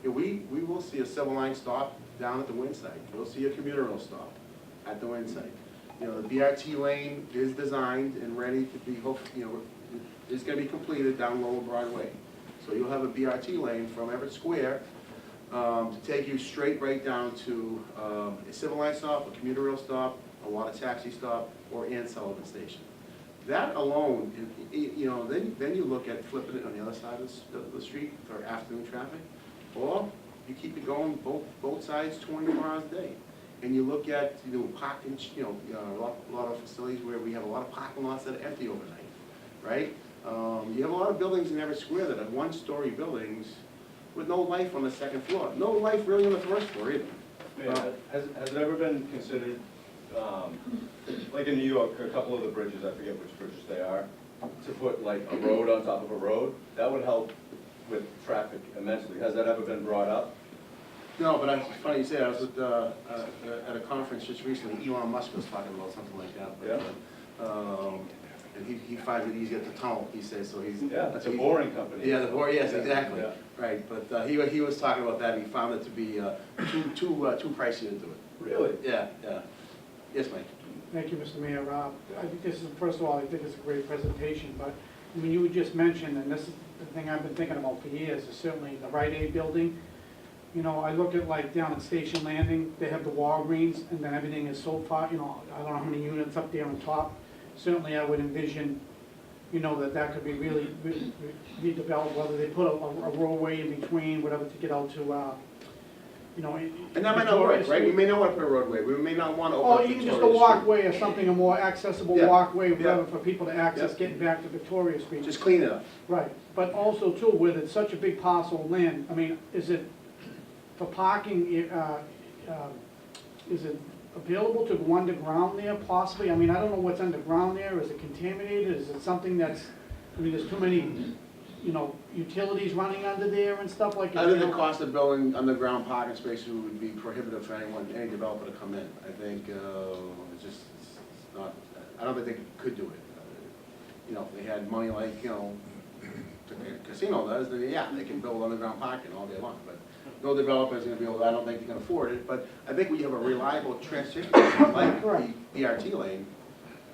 We will see a Silver Line stop down at the Wind site. We'll see a commuter rail stop at the Wind site. The BRT lane is designed and ready to be, is going to be completed down Lower Broadway. So you'll have a BRT lane from Everett Square to take you straight right down to a Silver Line stop, a commuter rail stop, a water taxi stop, or Ann Sullivan Station. That alone, then you look at flipping it on the other side of the street for afternoon traffic, or you keep it going both sides 24 hours a day. And you look at, parking, a lot of facilities where we have a lot of parking lots that are empty overnight, right? You have a lot of buildings in Everett Square that are one-story buildings with no life on the second floor. No life really on the first floor either. Has it ever been considered like in New York, a couple of the bridges, I forget which bridges they are, to put like a road on top of a road, that would help with traffic immensely. Has that ever been brought up? No, but it's funny you say, I was at a conference just recently, Elon Musk was talking about something like that. But, and he finds it easy at the tunnel, he says, so he's. Yeah, it's a boring company. Yeah, the boring, yes, exactly, Yeah. right, but he was talking about that, and he found it to be too pricey to do it. Really? Yeah, yeah. Yes, Mike? Thank you, Mr. Mayor. I think this is, first of all, I think it's a great presentation, but, I mean, you just mentioned, and this is the thing I've been thinking about for years, is certainly the Rite Aid building. You know, I look at like down at Station Landing, they have the Walgreens, and then everything is so far, you know, I don't know how many units up there on top. Certainly I would envision, you know, that could be really redeveloped, whether they put a roadway in between, whatever, to get out to, you know. And that might not work, right? We may not want to put a roadway, we may not want to Oh, open up even Victoria just a Street. walkway or something, a more accessible Yeah, walkway, yeah. whatever, for people to access Yeah. getting back to Victoria Street. Just clean it up. Right, but also too, with it's such a big parcel of land, I mean, is it, for parking, is it available to go underground there possibly? I mean, I don't know what's underground there, is it contaminated, is it something that's, I mean, there's too many, you know, utilities running under there and stuff like that. I think you the know? cost of building underground parking spaces would be prohibitive for any developer to come in. I think, it's not, I don't think they could do it. You know, if they had money like, you know, the casino does, then yeah, they can build underground parking all day long, but no developer is gonna be able, I don't think they can afford it, but I think when you have a reliable transition, like the BRT lane,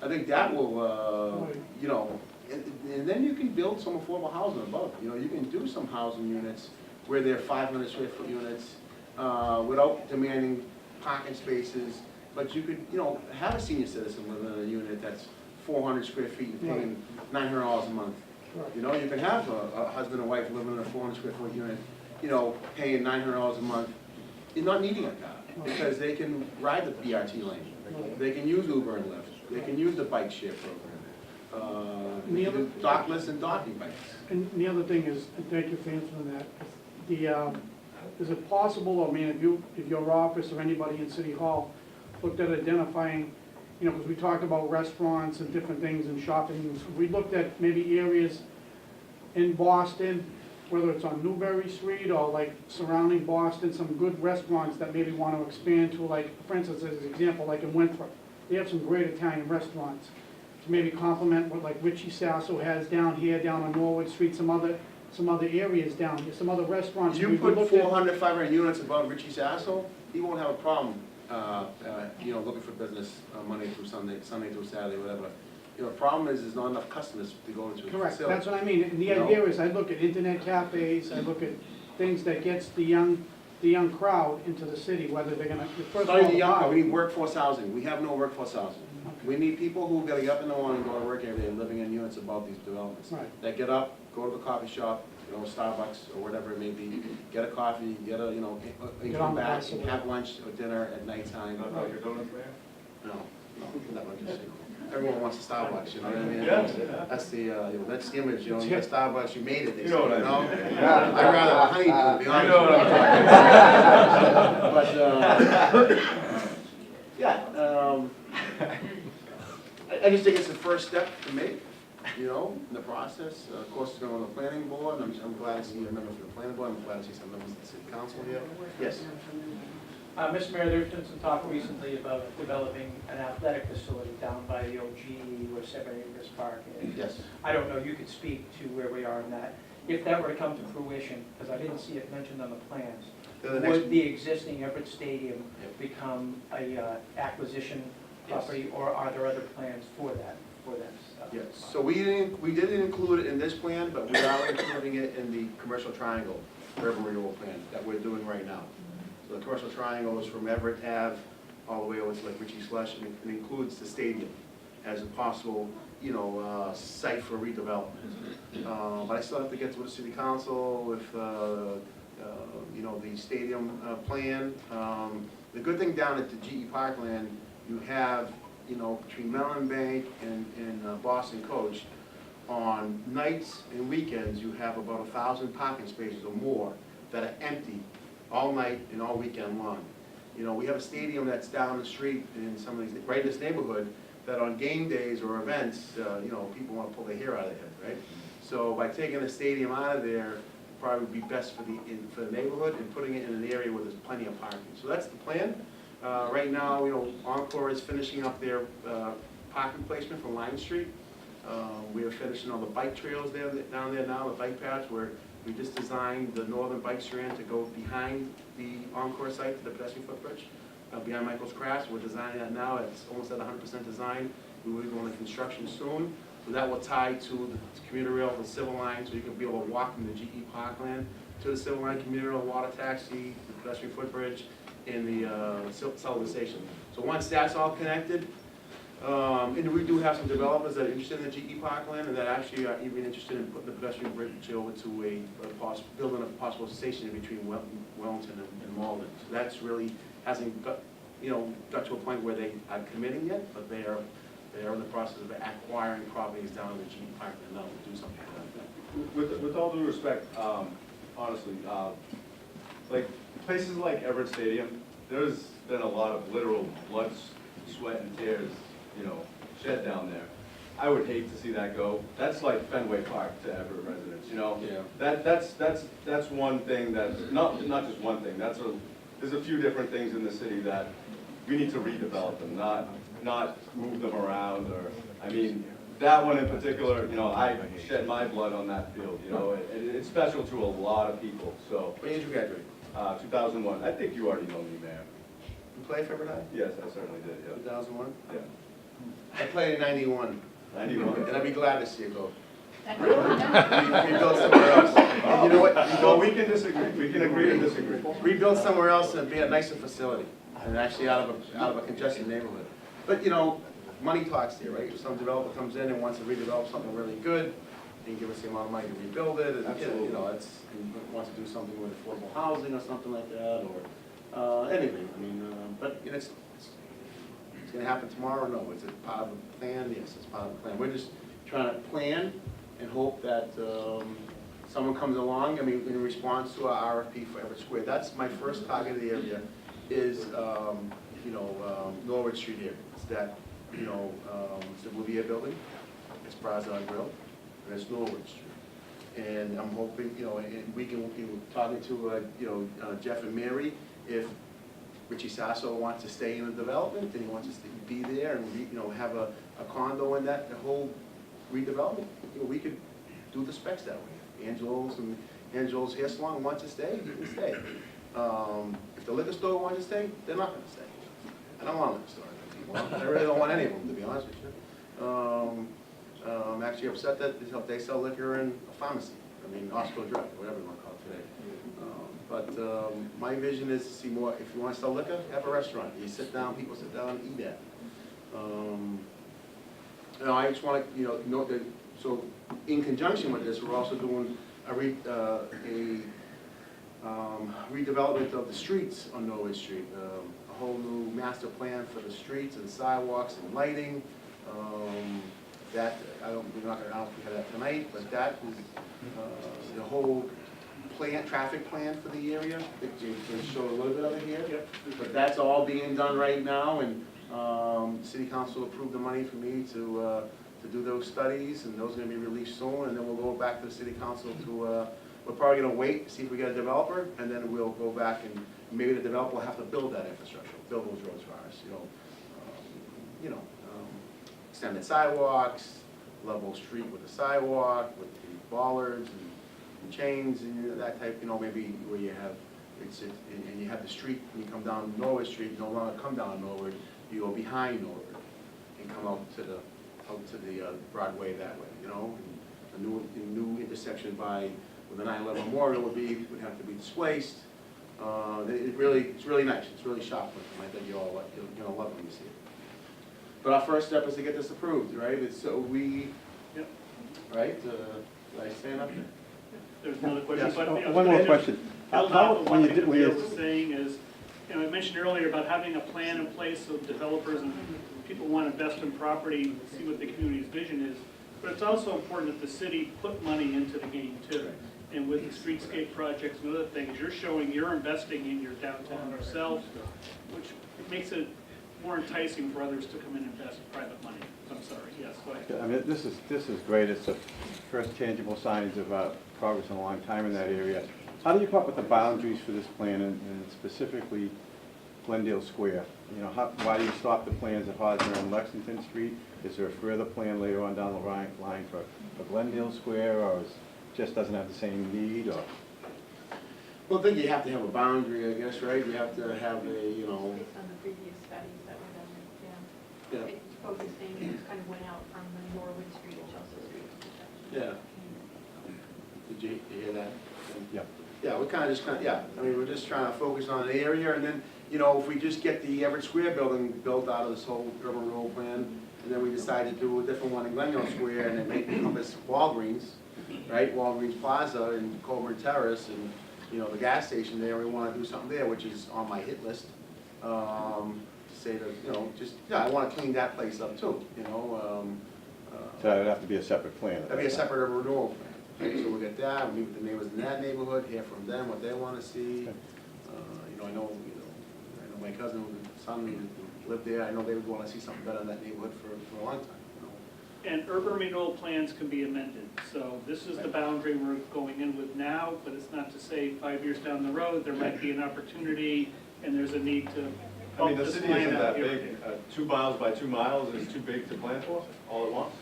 I think that will, you know, and then you can build some affordable housing above. You know, you can do some housing units where they're 500 square foot units, without demanding parking spaces, but you could, you know, have a senior citizen live in a unit that's 400 square feet and paying $900 a month. Right. You know, you can have a husband and wife living in a 400 square foot unit, you know, paying $900 a month, and not needing a car, because they can ride the BRT lane. They can use Uber and Lyft. They can use the bike share program. They can do dockless and docking bikes. And the other thing is, and thank you for answering that, is it possible, I mean, if your office or anybody in City Hall looked at identifying, you know, because we talked about restaurants and different things and shopping, we looked at maybe areas in Boston, whether it's on Newbury Street or like surrounding Boston, some good restaurants that maybe want to expand to, like, for instance, as an example, like in Winthrop, they have some great Italian restaurants to maybe complement what like Richie Sasso has down here, down on Norwood Street, some other areas down here, some other restaurants. You We put looked at- 400, 500 units above Richie Sasso, he won't have a problem, you know, looking for business Monday through Sunday through Saturday, whatever. You know, the problem is there's not enough customers to go into his Correct, facility. that's what I mean, and the You know? idea is, I look at internet cafes, I look at things that gets the young crowd into the city, whether they're gonna, first of Not all, even young, the we need workforce housing, we have no workforce housing. We need people who gotta get up in the morning, go to work every day, living in units above these developments. Right. That get up, go to the coffee shop, you know, Starbucks or whatever it may be, get a coffee, get a, you know, and Get come on the back bus and or have lunch or dinner at nighttime. Not about your donuts, Mayor? No, not like this. Everyone wants a Starbucks, you know what I mean? Yeah. That's the, you know, that's the image, you know, you get Starbucks, you made it, they You say, know you what I know? mean. I'd rather a honeydew, to be I honest know with what you. But, yeah, I just think it's the first step to make, you know, in the process. Of course, it's going on the planning board, I'm glad to see a member from the planning board, I'm glad to see some members of the city council here. Yes? Mr. Mayor, there's been some talk recently about developing an athletic facility down by the old GE where 7 Acres Park is. Yes. I don't know, you could speak to where we are in that. If that were to come to fruition, because I didn't see it mentioned on the plans, The next- would the existing Everett Stadium Yep. become a acquisition Yes. property, or are there other plans for that? Yes, so we didn't include it in this plan, but we are including it in the commercial triangle urban renewal plan that we're doing right now. So the commercial triangle is from Everett Ave all the way over to like Richie Slush, and it includes the stadium as a possible, you know, site for redevelopment. But I still have to get to the city council with, you know, the stadium plan. The good thing down at the GE Parkland, you have, you know, between Mellon Bank and Boston Coach, on nights and weekends, you have about 1,000 parking spaces or more that are empty all night and all weekend long. You know, we have a stadium that's down the street in some of these, right in this neighborhood, that on game days or events, you know, people want to pull their hair out of their head, right? So by taking the stadium out of there, probably be best for the neighborhood and putting it in an area where there's plenty of parking. So that's the plan. Right now, you know, Encore is finishing up their parking placement for Line Street. We are finishing all the bike trails down there now, the bike paths, where we just designed the northern bike strand to go behind the Encore site to the pedestrian footbridge, behind Michael's Crafts. We're designing that now. It's almost at 100% design. We will be going to construction soon. So that will tie to the commuter rail, the Civil Line, so you can be able to walk from the GE Parkland to the Civil Line, commuter rail, water taxi, the pedestrian footbridge, and the Revitalization. So once that's all connected, and we do have some developers that are interested in the GE Parkland and that actually are even interested in putting the pedestrian bridge over to building a possible station in between Wellington and Malden. So that's really hasn't got to a point where they are committing yet, but they are in the process of acquiring properties down in the GE Parkland now to do something like that. With all due respect, honestly, like places like Everett Stadium, there's been a lot of literal blood, sweat, and tears, shed down there. I would hate to see that go. That's like Fenway Park to Everett residents, Yeah. That's one thing that's not just one thing. There's a few different things in the city that we need to redevelop them, not move them around, or, I mean, that one in particular, I shed my blood on that field, it's special to a lot of people, so. When did you graduate? 2001, I think you already know me, Mayor. You played for Everett High? Yes, I certainly did, yeah. 2001? Yeah. I played in 91. 91. And I'd be glad to see it go. Rebuild somewhere else. And you know what? Well, we can disagree, we can agree to disagree. Rebuild somewhere else and be a nicer facility, and actually out of a congested neighborhood. But, money talks here, right? If some developer comes in and wants to redevelop something really good, they can give us the amount of money to rebuild it, and, and wants to do something with affordable housing or something like that, or anything. I mean, but it's gonna happen tomorrow? No. Is it part of the plan? Yes, it's part of the plan. We're just trying to plan and hope that someone comes along. I mean, in response to our RFP for Everett Square, that's my first target of the area is, Norwood Street area. It's that, it's the Bouvier building, it's Plaza Grill, and it's Norwood Street. And I'm hoping, and we can, talking to, Jeff and Mary, if Richie Sasso wants to stay in the development, and he wants to be there and, have a condo in that, the whole redevelopment, we could do the specs that way. Angelo's hair salon wants to stay, he can stay. If the liquor store wants to stay, they're not gonna stay. I don't want a liquor store. I really don't want any of them, to be honest with you. I'm actually upset that they sell liquor in a pharmacy. I mean, hospital drug, whatever you want to call it today. But my vision is to see more. If you want to sell liquor, have a restaurant. You sit down, people sit down and eat at. I just want to, note that. So, in conjunction with this, we're also doing a redevelopment of the streets on Norwood Street. A whole new master plan for the streets and sidewalks and lighting. That we're not going to have that tonight, but that is the whole plan, traffic plan for the area. I think you can show a little bit of it here. Yep. But that's all being done right now, and City Council approved the money for me to do those studies, and those are going to be released soon. And then we'll go back to the City Council to. We're probably going to wait, see if we get a developer, and then we'll go back and maybe the developer will have to build that infrastructure, build those roads for us. Extended sidewalks, level street with a sidewalk, with the bollards and chains and that type, maybe where you have, and you have the street, when you come down Norwood Street, you no longer come down Norwood, you go behind Norwood and come out to the Broadway that way, and a new intersection where the 9/11 Memorial would have to be displaced. It's really nice, it's really sharp looking. I think you're gonna love it when you see it. But our first step is to get this approved, right? Yep. Right? Did I stand up there? There's another question. Yes. But, One more question. Build off of When what you the did- when you- was saying is, I mentioned earlier about having a plan in place so developers and people want to invest in property, see what the community's vision is. But it's also important that the city put money into the game too. And with streetscape projects and other things, you're showing you're investing in your downtown yourself, which makes it more enticing for others to come in and invest private money. I'm sorry, yes, go ahead. I mean, this is great. It's the first tangible signs of progress in a long time in that area. How do you come up with the boundaries for this plan and specifically Glendale Square? You know, why do you stop the plans at Hosmer and Lexington Street? Is there a further plan later on down the line for Glendale Square, or just doesn't have the same need, or? Well, I think you have to have a boundary, I guess, right? You have to have a, you know, Based on the previous studies that were done, yeah, It focusing, it kind of went out from the Norwood Street and Chelsea Street intersection. yeah. Did you hear that? Yeah. Yeah, we're kind of just, yeah, I mean, we're just trying to focus on the area, and then, you know, if we just get the Everett Square building built out of this whole urban renewal plan, and then we decide to do a different one in Glendale Square, and then make it encompass Walgreens, right, Walgreens Plaza and Colburn Terrace, and, you know, the gas station there, we want to do something there, which is on my hit list, to say that, you know, just, yeah, I want to clean that place up too, you know. So that'd have to be a separate plan. That'd be a separate urban renewal plan. Right, so we'll get that, we'll meet with the neighbors in that neighborhood, hear from them what they want to see. You know, I know my cousin and son who lived there, I know they would want to see something better in that neighborhood for a long time, you know. And urban renewal plans can be amended, so this is the boundary we're going in with now, but it's not to say 5 years down the road, there might be an opportunity and there's a need to I mean, bump the this city line isn't out that here. big. 2 miles by 2 miles is too big to plan for, all at once?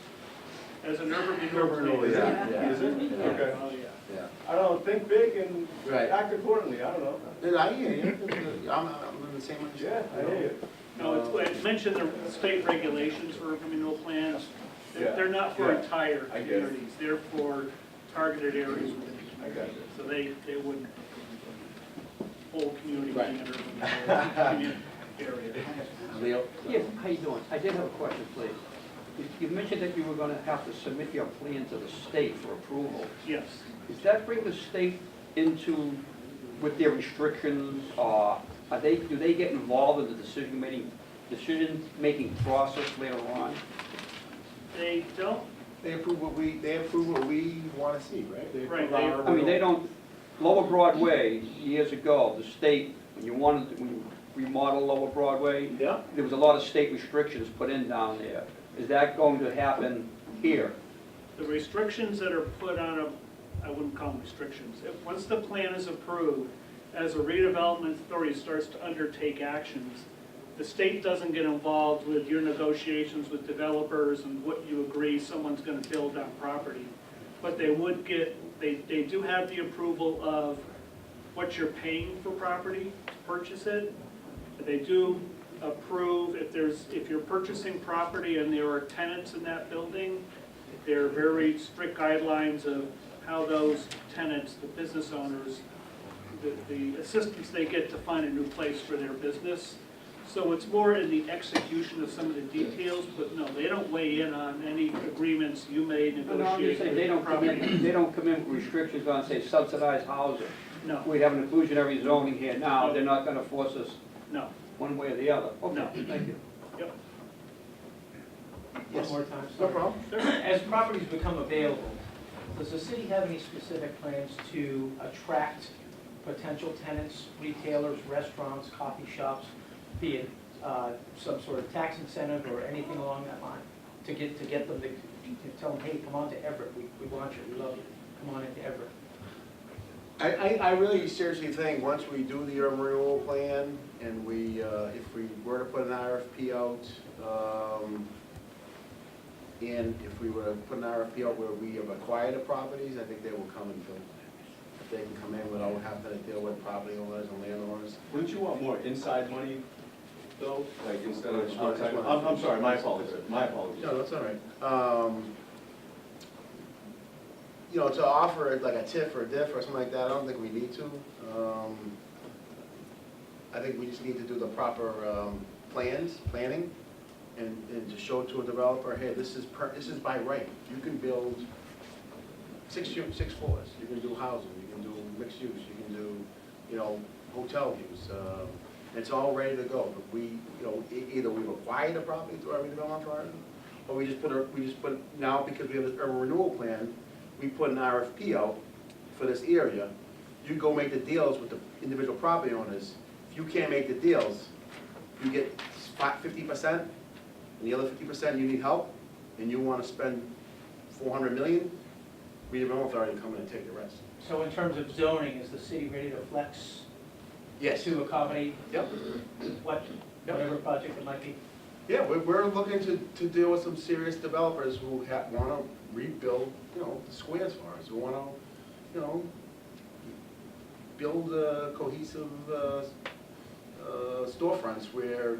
As an urban renewal plan. Is it? Yeah. Okay. Oh, yeah. Yeah. I don't know, think big and Right. act accordingly, I don't know. And I hear you, I'm in the same Yeah, understanding. I hear you. No, it mentioned the state regulations for urban renewal plans. Yeah. They're not for Yeah. entire I get it. communities, they're for targeted areas within the I got community. you. So they wouldn't, whole community Right. being an urban renewal area. Leo? Yes, how you doing? I did have a question, please. You mentioned that you were gonna have to submit your plan to the state for approval. Yes. Does that bring the state into, with their restrictions, or do they get involved in the decision-making process later on? They don't, They approve what we want to see, right? They Right, approve our I mean, they renewal. don't, Lower Broadway, years ago, the state, when you remodel Lower Broadway, yeah, there was a lot of state restrictions put in down there. Is that going to happen here? the restrictions that are put on I wouldn't call them restrictions. Once the plan is approved, as a redevelopment authority starts to undertake actions, the state doesn't get involved with your negotiations with developers and what you agree someone's gonna build on property. But they would get, they do have the approval of what you're paying for property to purchase it. They do approve, if you're purchasing property and there are tenants in that building, there are very strict guidelines of how those tenants, the business owners, the assistance they get to find a new place for their business. So it's more in the execution of some of the details, but no, they don't weigh in on any agreements you may No, I'm just negotiate saying, with they the don't come property. in, they don't come in with restrictions on, say, subsidized housing. No, We have an inclusionary zoning here now, they're not gonna force us no, one way or the other. No. Okay, thank you. yep. One more time, No sorry. problem. As properties become available, does the city have any specific plans to attract potential tenants, retailers, restaurants, coffee shops, be it some sort of tax incentive or anything along that line, to get them to tell them, hey, come on to Everett, we want you, we love you, come on into Everett? I really seriously think, once we do the urban renewal plan, and if we were to put an RFP out, and if we were to put an RFP out where we have acquired the properties, I think they will come and build. If they can come in without having to deal with property owners and landowners. Wouldn't you want more inside money, though, like instead of Just one- outside? just one. I'm sorry, my apologies, my apologies. No, that's all right. You know, to offer it like a TIF or a diff or something like that, I don't think we need to. I think we just need to do the proper planning, and to show to a developer, hey, this is by right. You can build six floors, you can do housing, you can do mixed use, you can do, you know, hotel use. It's all ready to go. But we, you know, either we've acquired the property through our redevelopment program, or we just put now, because we have this urban renewal plan, we put an RFP out for this area, you go make the deals with the individual property owners. If you can't make the deals, you get 50%, and the other 50% you need help, and you wanna spend 400 million, redevelopment authority come in and take the rest. So in terms of zoning, is the city ready to flex Yes. to accommodate Yep. whatever project it might be? Yeah, we're looking to deal with some serious developers who wanna rebuild, the squares for us, who wanna, build cohesive, storefronts where,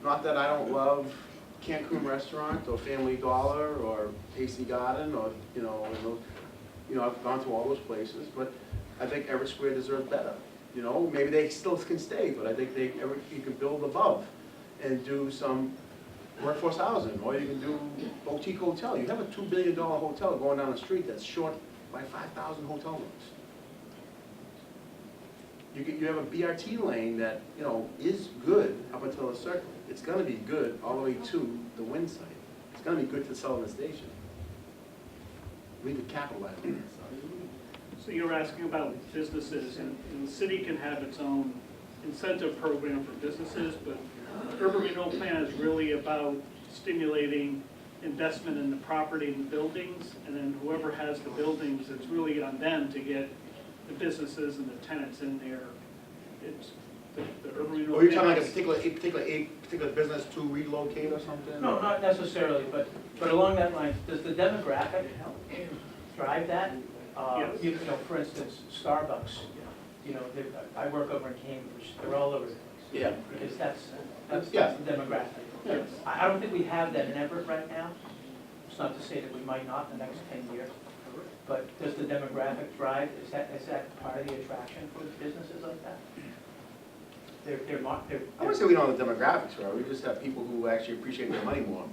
not that I don't love Cancun Restaurant or Family Dollar or AC Garden or, I've gone to all those places, but I think Everett Square deserves better. Maybe they still can stay, but I think you can build above and do some workforce housing, or you can do boutique hotel. You have a $2 billion hotel going down the street that's short by 5,000 hotel rooms. You have a BRT lane that, is good up until a circle. It's gonna be good all the way to the wind site. It's gonna be good to Sullivan Station. We need to capitalize on that. So you're asking about businesses, and the city can have its own incentive program for businesses, but urban renewal plan is really about stimulating investment in the property and the buildings, and then whoever has the buildings, it's really on them to get the businesses and the tenants in there. It's the urban renewal. Or you're talking plan like a is- particular business to relocate or something? No, not necessarily, but along that line, does the demographic drive that? Yes. For instance, Starbucks, I work over in Cambridge, they're all over the place. Yeah. Because that's Yeah. the demographic. Yes. I don't think we have that in Everett right now. It's not to say that we might not in the next 10 years. But does the demographic drive, is that part of the attraction for businesses like that? I wouldn't say we don't have the demographics, right? We just have people who actually appreciate their money more,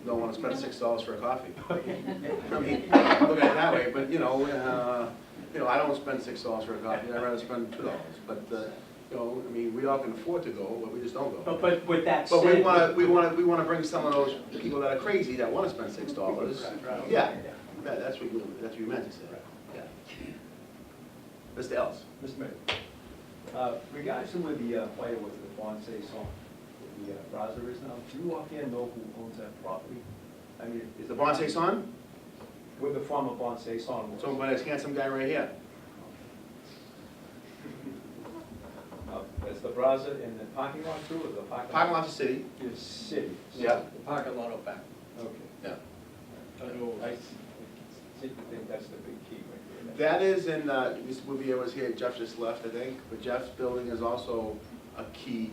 don't want to spend $6 for a coffee. I mean, look at it that way, but, I don't spend $6 for a coffee, I'd rather spend $2. But, we all can afford to go, but we just don't go. But with that But said. we want to bring some of those people that are crazy that want to spend $6. Yeah, that's what you meant to say. Yeah. Mr. Ellis? Mr. Mayor, regards to where the fire was at the Bonsai Song, where the Braza is now, do you offhand know who owns that property? I mean, is The Bonsai son? Where the former Bonsai Song was? So, by this handsome guy right here. Is the Braza in the parking lot too, or the parking lot? Parking lot's a city. Is city. Yeah. The parking lot out back. Okay. Yeah. I seem to think that's the big key right there. That is in, Mr. Bouvier was here, Jeff just left, I think, but Jeff's building is also a key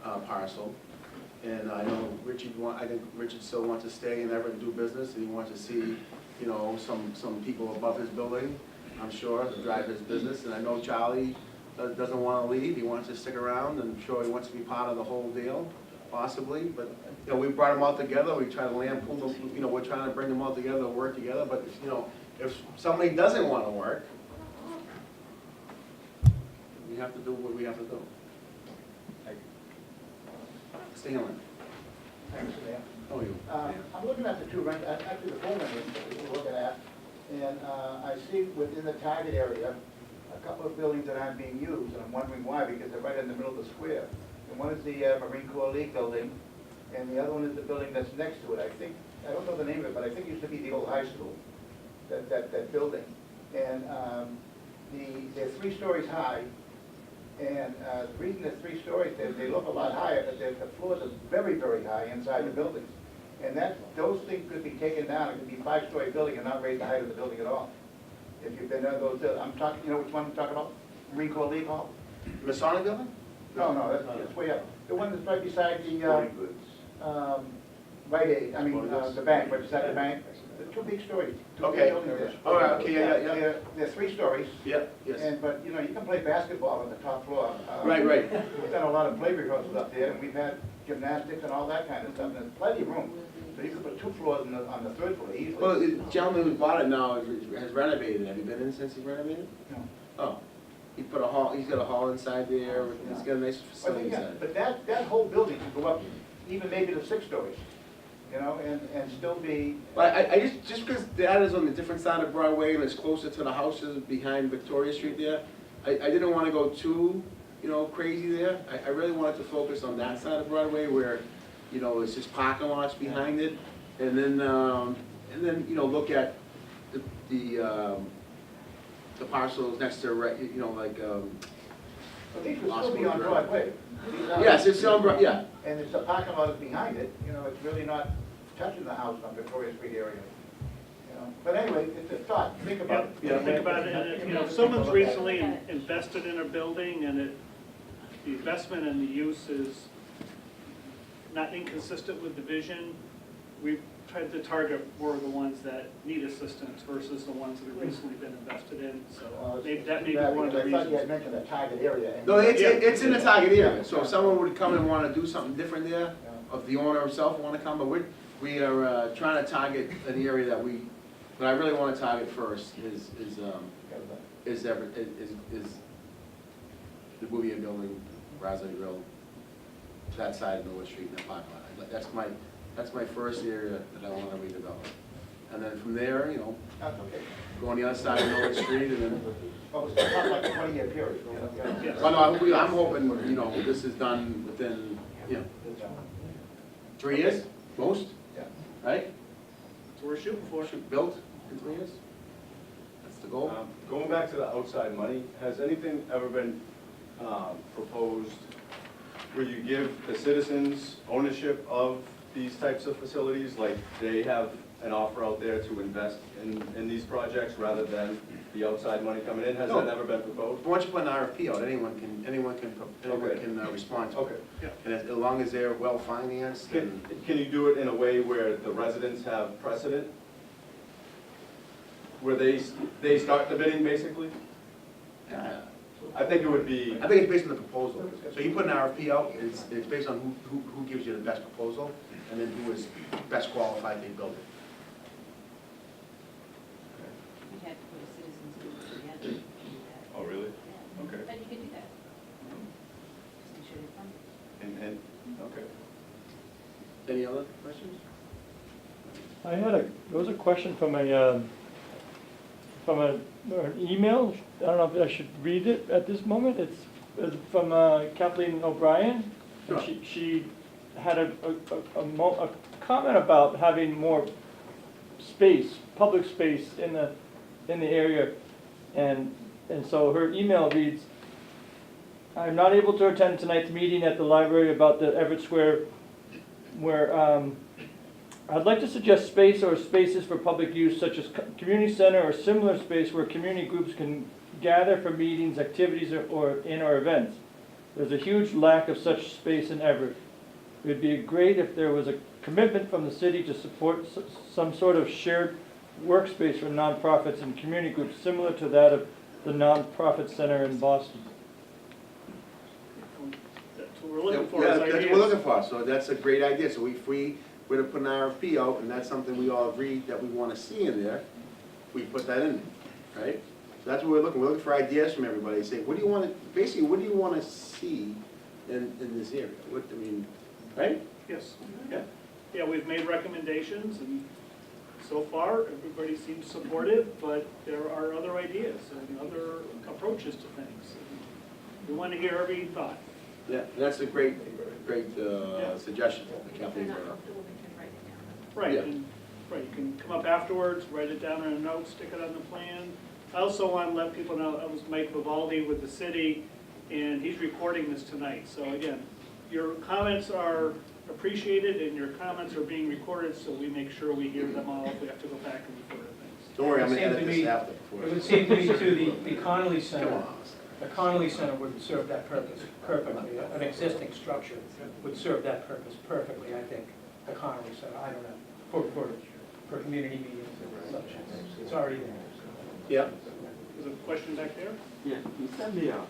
parcel. And I know I think Richard still wants to stay in Everett and do business, and he wants to see, some people above his building, I'm sure, to drive his business. And I know Charlie doesn't want to leave, he wants to stick around, and I'm sure he wants to be part of the whole deal, possibly. But, we brought them all together, we try to lampoon them, we're trying to bring them all together, to work together, but, if somebody doesn't want to work, we have to do what we have to do. Stanley? Thanks, Mayor. How are you? I'm looking at the two rent, actually the four rentals that we're looking at, and I see within the target area, a couple of buildings that aren't being used, and I'm wondering why, because they're right in the middle of the square. And one is the Marine Corps League building, and the other one is the building that's next to it. I don't know the name of it, but I think it used to be the old high school, that building. And they're 3 stories high, and the reason they're 3 stories, they look a lot higher, but the floors are very, very high inside the buildings. And those things could be taken down, it could be 5-story building and not raise the height of the building at all. If you've been there, I'm talking, which one I'm talking about? Marine Corps League Hall? Masonic building? No, that's way up. The one that's right beside the, Rite Aid, the bank, right beside the bank. The 2 big stories. 2 big Okay. buildings there. All right, okay, yeah. They're 3 stories. Yeah, yes. But, you can play basketball on the top floor. Right. We've done a lot of play rehearsals up there, and we've had gymnastics and all that kind of stuff, and there's plenty of room. So you could put 2 floors on the 3rd floor easily. Well, the gentleman who bought it now has renovated. Have you been in since he renovated? No. Oh, he put a hall, he's got a hall inside there, he's got a nice facility inside. But that whole building could go up even maybe to 6 stories. you know, and still be. But I just because that is on the different side of Broadway and it's closer to the houses behind Victoria Street there, I didn't want to go too, you know, crazy there. I really wanted to focus on that side of Broadway where, you know, it's just parking lots behind it. And then, you know, look at the parcels next to, you know, like, But these would still be on Broadway. These are- yes, it's on, yeah. And it's the parking lot is behind it, you know, it's really not touching the house on Victoria Street area. You know, but anyway, it's a thought, think about it. Yeah, think about it, and if, you know, if someone's recently invested in a building and the investment and the use is not inconsistent with the vision, we've tried to target more of the ones that need assistance versus the ones that have recently been invested in, so maybe that may be one of the I thought you had reasons. mentioned a target area. and- No, it's in the target area, so if someone would come and want to do something different there, Yeah. if the owner himself want to come, but we are trying to target an area that but I really want to target first is Everett, is the Bouvier Building, Raspberry Grill, that side of Norwood Street, and that parking lot. That's my first area that I want to redevelop. And then from there, you know, That's okay. go on the other side of Norwood Street and then, Oh, it's not like a 20-year period. Yeah. well, no, I'm hoping, you know, this is done within, you know, 3 years, most, Yeah. right? So we're shooting for. Built in 3 years? That's the goal? Going back to the outside money, has anything ever been proposed where you give the citizens ownership of these types of facilities? Like they have an offer out there to invest in these projects rather than the outside money coming in? Has No. that ever been proposed? Once you put an RFP out, anyone can respond to it. Okay. And as long as they're well-financed and, Can you do it in a way where the residents have precedent? Where they start the bidding, basically? I think it would be, I think it's based on the proposal. So you put an RFP out, it's based on who gives you the best proposal, and then who is best qualified to build it. We had to put a citizens group together to do that. oh, really? Yeah. Okay. But you could do that. Just make sure they're funded. And, okay. Any other questions? There was a question from an email. I don't know if I should read it at this moment. It's from Kathleen O'Brien. Sure. She had a comment about having more space, public space in the area, and so her email reads, "I'm not able to attend tonight's meeting at the library about the Everett Square, where I'd like to suggest space or spaces for public use such as community center or similar space where community groups can gather for meetings, activities, or events. There's a huge lack of such space in Everett. It would be great if there was a commitment from the city to support some sort of shared workspace for nonprofits and community groups similar to that of the Nonprofit Center in Boston." That's what we're looking for, Yeah, is that's what ideas. we're looking for, so that's a great idea. So if we were to put an RFP out, and that's something we all agree that we want to see in there, we put that in, right? So that's what we're looking for ideas from everybody, say, what do you want to, basically, what do you want to see in this area? What, I mean, right? Yes. Yeah. Yeah, we've made recommendations, and so far, everybody seems supportive, but there are other ideas and other approaches to things. We want to hear every thought. Yeah, and that's a great suggestion, If they're Kathleen. not comfortable, we can write it down. Right, Yeah. and, right, you can come up afterwards, write it down in a note, stick it on the plan. I also want to let people know, I was Mike Vivaldi with the city, and he's recording this tonight. So again, your comments are appreciated, and your comments are being recorded, so we make sure we hear them all if we have to go back and record things. Don't worry, I'm gonna It would edit seem to this me- after. It would seem to me too, the Connolly Come Center, on. the Connolly Center would serve that purpose perfectly. An existing structure would serve that purpose perfectly, I think, the Connolly Center, I don't know, for community meetings and such. It's already there. Yeah. There's a question back there? Yeah, Mr. Mayor,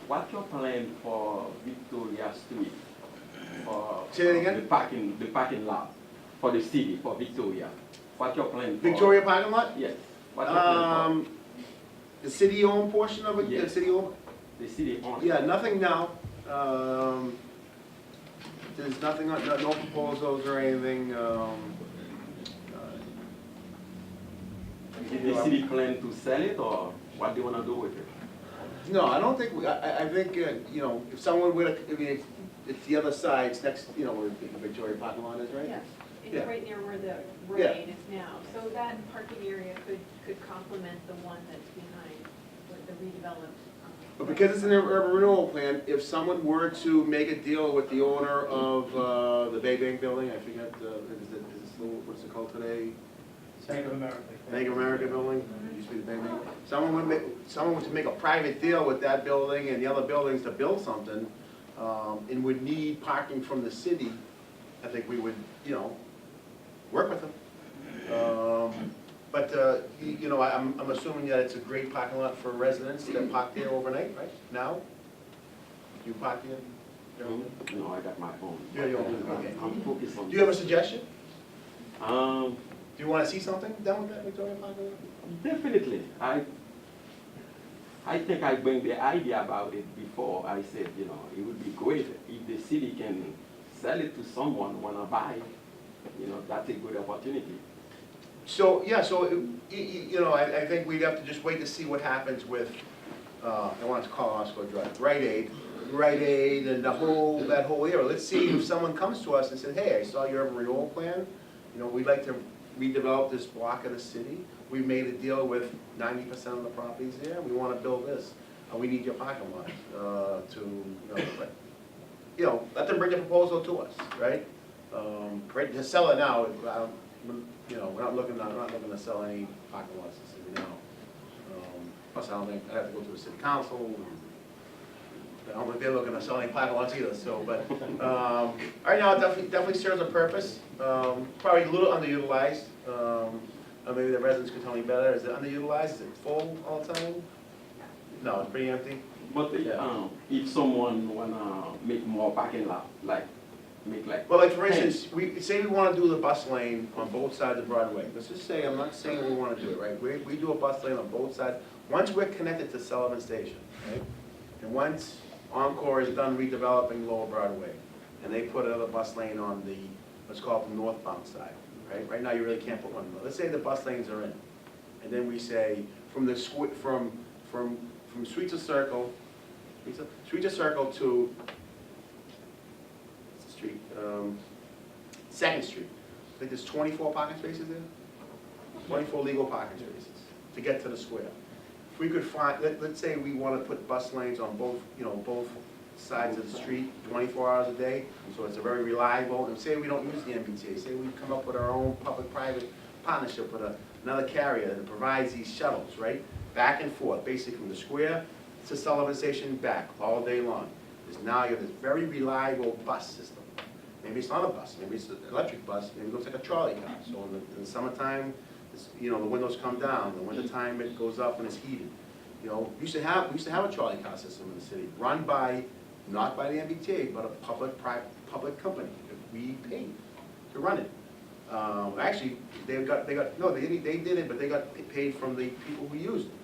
what's your plan for Victoria Street? Say that again? The parking lot for the city, for Victoria. What's your plan for? Victoria parking lot? Yes. What's your plan The city-owned portion of it, the Yes. city-owned? for the city owns? Yeah, nothing now. there's nothing, no proposals or anything, Did the city plan to sell it, or what they wanna do with it? no, I don't think, I think, you know, if someone would, I mean, it's the other side, it's next, you know, where the Victoria parking lot is, right? Yes, it's Yeah. right near where the Yeah. road is now. So that parking area could complement the one that's behind with the redeveloped. But because it's an urban renewal plan, if someone were to make a deal with the owner of the Bay Bank building, I forget, is it, what's it called today? Bank of America. Bank of America building, it used to be the Bank. Someone was to make a private deal with that building and the other buildings to build something, and would need parking from the city, I think we would, you know, work with them. But, you know, I'm assuming that it's a great parking lot for residents that park there overnight, right? Now? You park there? No, I got my own. Yeah, you own, okay. I'm focused on. Do you have a suggestion? Um, Do you wanna see something done with that Victoria parking lot? definitely. I think I bring the idea about it before. I said, you know, it would be great if the city can sell it to someone wanna buy. You know, that's a good opportunity. So, yeah, so, you know, I think we'd have to just wait to see what happens with, I wanted to call Oscar Drive, Rite Aid, and that whole area. Let's see if someone comes to us and says, hey, I saw your urban renewal plan, you know, we'd like to redevelop this block of the city. We've made a deal with 90% of the properties there, we wanna build this, and we need your parking lot, you know, let them bring the proposal to us, right? Right, to sell it now, you know, we're not looking to sell any parking lots in the city now. Plus, I don't think, I'd have to go to the city council. I don't think they're looking to sell any parking lots either, so, but, right now, it definitely serves a purpose. Probably a little underutilized. Maybe the residents could tell me better. Is it underutilized? Is it full all the time? No, it's pretty empty. But if someone wanna make more parking lot, like, make like. Well, like for instance, say we want to do the bus lane on both sides of Broadway. Let's just say, I'm not saying we want to do it, right? We do a bus lane on both sides. Once we're connected to Sullivan Station, right? And once Encore is done redeveloping Lower Broadway, and they put another bus lane on the, let's call it the northbound side, right? Right now, you really can't put one. Let's say the bus lanes are in. And then we say, from Sweetser Circle to, Street, Second Street. I think there's 24 parking spaces there? 24 legal parking spaces to get to the square. If we could find, let's say we want to put bus lanes on both, you know, both sides of the street, 24 hours a day, so it's a very reliable, and say we don't use the MBTA, say we come up with our own public-private partnership with another carrier that provides these shuttles, right? Back and forth, basically from the square to Sullivan Station back, all day long. Now you have this very reliable bus system. Maybe it's not a bus, maybe it's an electric bus, maybe it looks like a trolley car. So in the summertime, you know, the windows come down, in the wintertime it goes up and it's heated. You know, we used to have a trolley car system in the city, run by, not by the MBTA, but a public company. We paid to run it. Actually, they did it, but they got paid from the people who used it.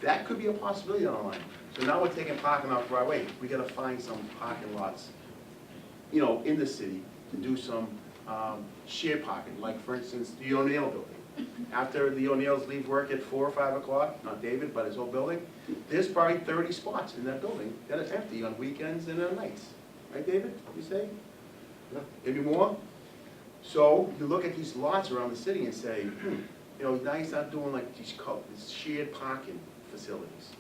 That could be a possibility on the line. So now we're taking parking off Broadway. We gotta find some parking lots, you know, in the city to do some shared parking, like for instance, the O'Neill building. After the O'Neills leave work at 4 or 5 o'clock, not David, but his whole building, there's probably 30 spots in that building that are empty on weekends and on nights. Right, David, you say? Maybe more? So you look at these lots around the city and say, you know, now you start doing like these shared parking facilities.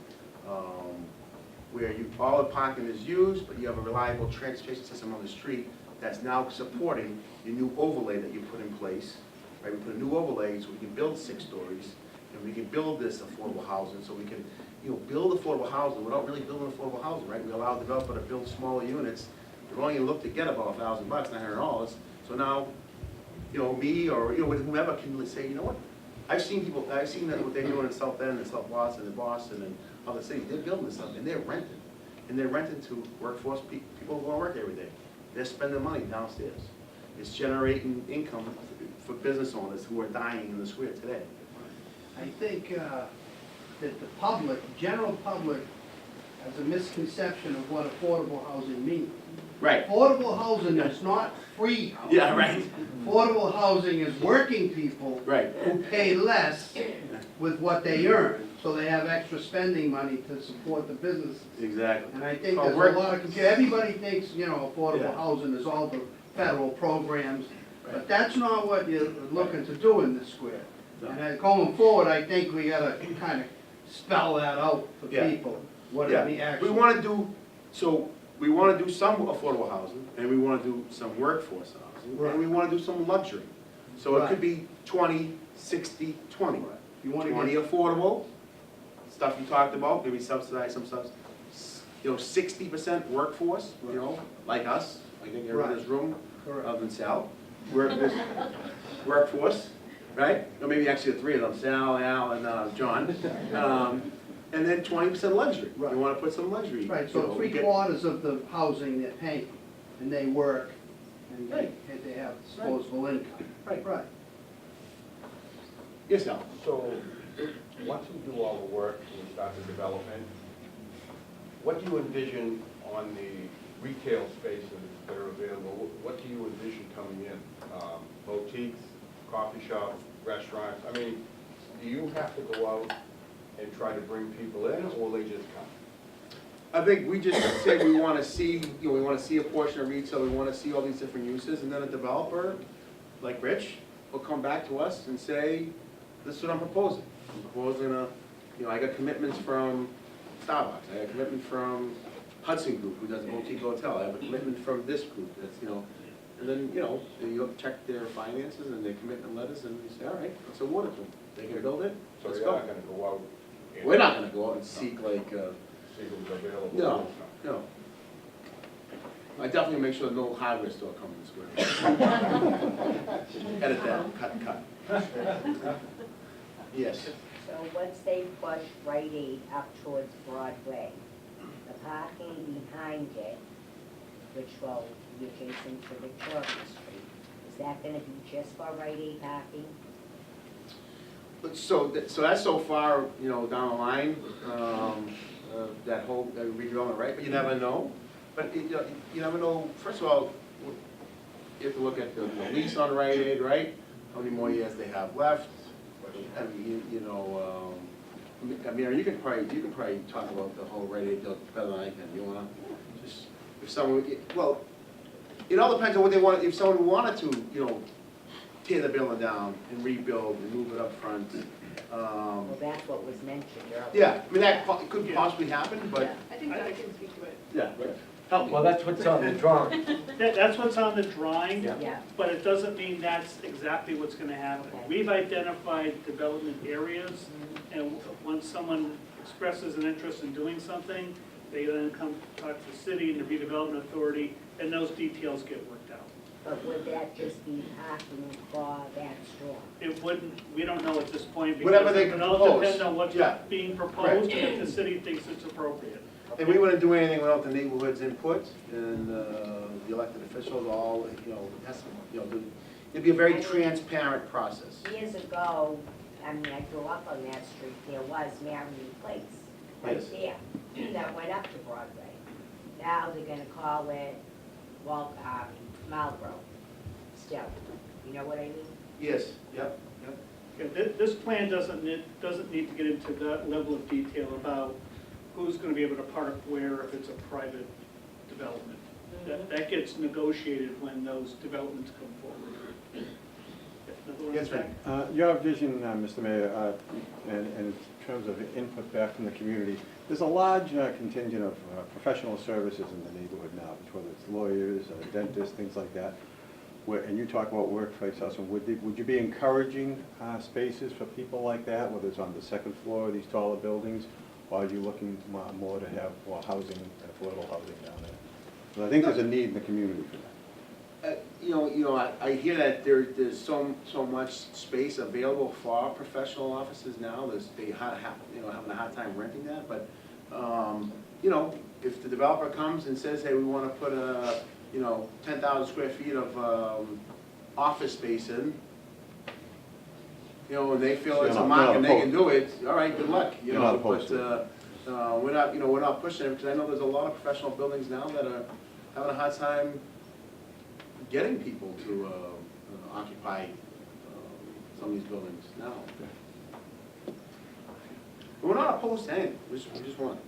Where all the parking is used, but you have a reliable transportation system on the street that's now supporting the new overlay that you put in place. Right, we put a new overlay so we can build 6 stories, and we can build this affordable housing, so we can, you know, build affordable housing without really building affordable housing, right? We allow the developer to build smaller units. They're only look to get about $1,000, $900. So now, you know, me or, you know, whomever can say, you know what? I've seen that what they're doing in South End and South Boston and Boston and other cities. They're building this stuff and they're renting. And they're renting to workforce people who go to work every day. They're spending money downstairs. It's generating income for business owners who are dying in the square today. I think that the public, general public, has a misconception of what affordable housing means. Right. Affordable housing is not free housing. Yeah, right. Affordable housing is working people Right. who pay less with what they earn, so they have extra spending money to support the businesses. Exactly. And I think Oh, there's a work- lot of, everybody thinks, you know, affordable Yeah. housing is all the federal programs, but that's not what you're looking to do in this square. No. And going forward, I think we gotta kind of spell that out for Yeah. people, what Yeah, it we actually. wanna do, so, we wanna do some affordable housing, and we wanna do some workforce housing, Right. and we wanna do some luxury. So it Right. could be 20, 60, 20. You wanna 20 get, affordable, stuff you talked about, maybe subsidize some stuff. 60% workforce, like us, I think everyone in this room, correct. other than Sal, workforce, right? Or maybe actually the three of them, Sal, Al, and John. And then 20% luxury. Right. You wanna put some luxury. Right, you so know, three get- quarters of the housing they're paying, and they work, and Right. they have disposable income. Right. Right. Yes, Al? So, once we do all the work and we start the development, what do you envision on the retail spaces that are available? What do you envision coming in? Boutiques, coffee shops, restaurants? I mean, do you have to go out and try to bring people in, or will they just come? I think we just say we wanna see, we wanna see a portion of retail, we wanna see all these different uses, and then a developer, like Rich, will come back to us and say, this is what I'm proposing. I'm proposing I got commitments from Starbucks, I got a commitment from Hudson Group, who does a boutique hotel, I have a commitment from this group, that's, and then, you'll check their finances and their commitment letters, and you say, all right, let's award it to them. They can build it, So let's you're go. not gonna go out and We're not gonna go out and seek like, see who's available? no, no. I definitely make sure no hardware store comes in the square. Edit that, cut. Yes. So once they push Rite Aid up towards Broadway, the parking behind it, which will be adjacent to Victoria Street, is that gonna be just for Rite Aid parking? But so that's so far, down the line, that whole redevelopment, right? But you never know. But you never know, first of all, you have to look at the lease on Rite Aid, right? How many more years they have left. I mean, you can probably talk about the whole Rite Aid deal better than I can. You wanna just, if someone, well, it all depends on what they want. If someone wanted to, tear the building down and rebuild and move it up front. Well, that's what was mentioned earlier. Yeah, I mean, that could possibly happen, but, Yeah, I think I can speak to it. yeah, help me. Well, that's what's on the drawing. That's what's on the drawing, Yeah. but it doesn't mean that's exactly what's gonna happen. We've identified development areas, and once someone expresses an interest in doing something, they then come talk to the city and the redevelopment authority, and those details get worked out. But would that just be parking for that store? It wouldn't, we don't know at this point, Whatever because they it all propose. depends on what's Yeah. being proposed, and if the city thinks it's appropriate. And we wouldn't do anything without the neighborhood's input and the elected officials, all, it'd be a very transparent process. Years ago, I mean, I grew up on that street, there was Marion Place right Yes. there, that went up to Broadway. Now they're gonna call it Marlboro, still, you know what I mean? Yes, yep. Okay, this plan doesn't need to get into that level of detail about who's gonna be able to park where if it's a private development. That gets negotiated when those developments come forward. Another one, Yes, Jack? Your vision, Mr. Mayor, and in terms of input back from the community, there's a large contingent of professional services in the neighborhood now, whether it's lawyers, dentists, things like that. And you talk about workplace housing, would you be encouraging spaces for people like that, whether it's on the second floor of these taller buildings, or are you looking more to have more housing, affordable housing down there? So I think there's a need in the community for that. I hear that there's so much space available for professional offices now, they having a hard time renting that, but, if the developer comes and says, hey, we wanna put 10,000 square feet of, office space in, and they feel So it's you're a not market and they can opposed. do it, all right, good luck, You're not opposed but, we're not pushing it, because I know there's a lot of professional buildings now that having a hard time getting people to occupy some of these buildings now. We're not opposed to anything, we just want.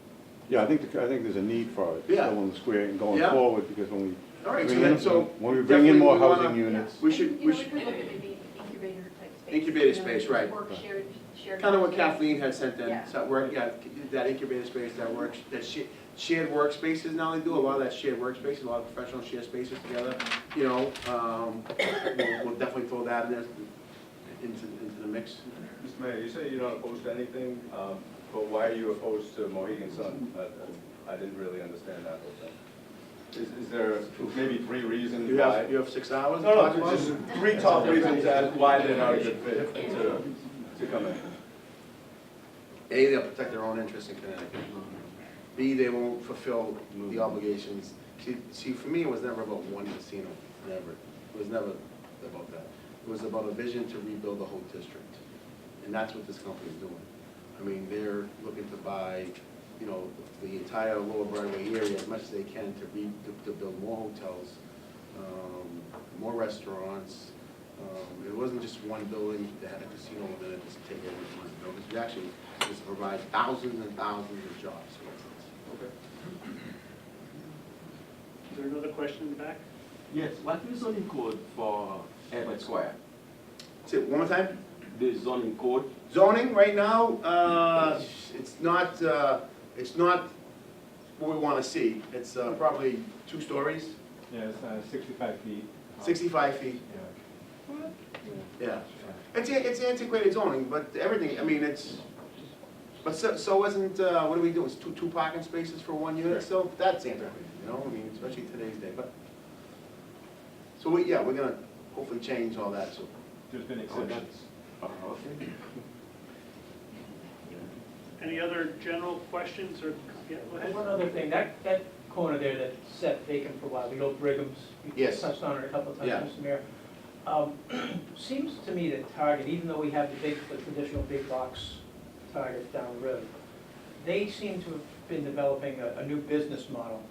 Yeah, I think there's a need for it, Yeah. still in the square and going Yeah. forward, because when we All right, so bring in, then, so when we bring in more definitely we housing wanna- units. We should, You know, we could look at maybe incubator type space. Incubator space, right. Work shared. kind of what Kathleen had sent in, Yeah. so work, yeah, that incubator space, that works, that shared workspaces now, they do a lot of that shared workspaces, a lot of professional shared spaces together, you know, we'll definitely throw that in there, into the mix. Mr. Mayor, you say you're not opposed to anything, but why are you opposed to Mohegan Sun? I didn't really understand that whole thing. Is there maybe 3 reasons You why? have 6 hours to No, talk no, about just it? 3 top reasons as why they're not a good fit to come in. A, they'll protect their own interests in Connecticut. B, they won't fulfill the obligations. See, for me, it was never about one casino, never. It was never about that. It was about a vision to rebuild the whole district. And that's what this company's doing. I mean, they're looking to buy, you know, the entire Lower Broadway area as much as they can to build more hotels, more restaurants. It wasn't just one building that had a casino within it to take everyone. You know, this actually is to provide thousands and thousands of jobs. Okay. Is there another question in the back? Yes, what is zoning code for Everett Square? Say it one more time. The zoning code? Zoning right now, it's not what we want to see. It's probably 2 stories, Yeah, it's 65 feet. 65 feet. Yeah. It's antiquated zoning, but everything, I mean, but so isn't, what do we do? It's two parking spaces for 1 unit, so that's antiquated, you know, I mean, especially today's day, but. So we're gonna hopefully change all that, so. There's been exceptions. Okay. Any other general questions or, yeah, go ahead. One other thing, that corner there that's set vacant for a while, the old Brigham's, you Yes. touched on it a couple of times, Yeah. Mr. Mayor. Seems to me that Target, even though we have the traditional big box Targets down the road, they seem to have been developing a new business model.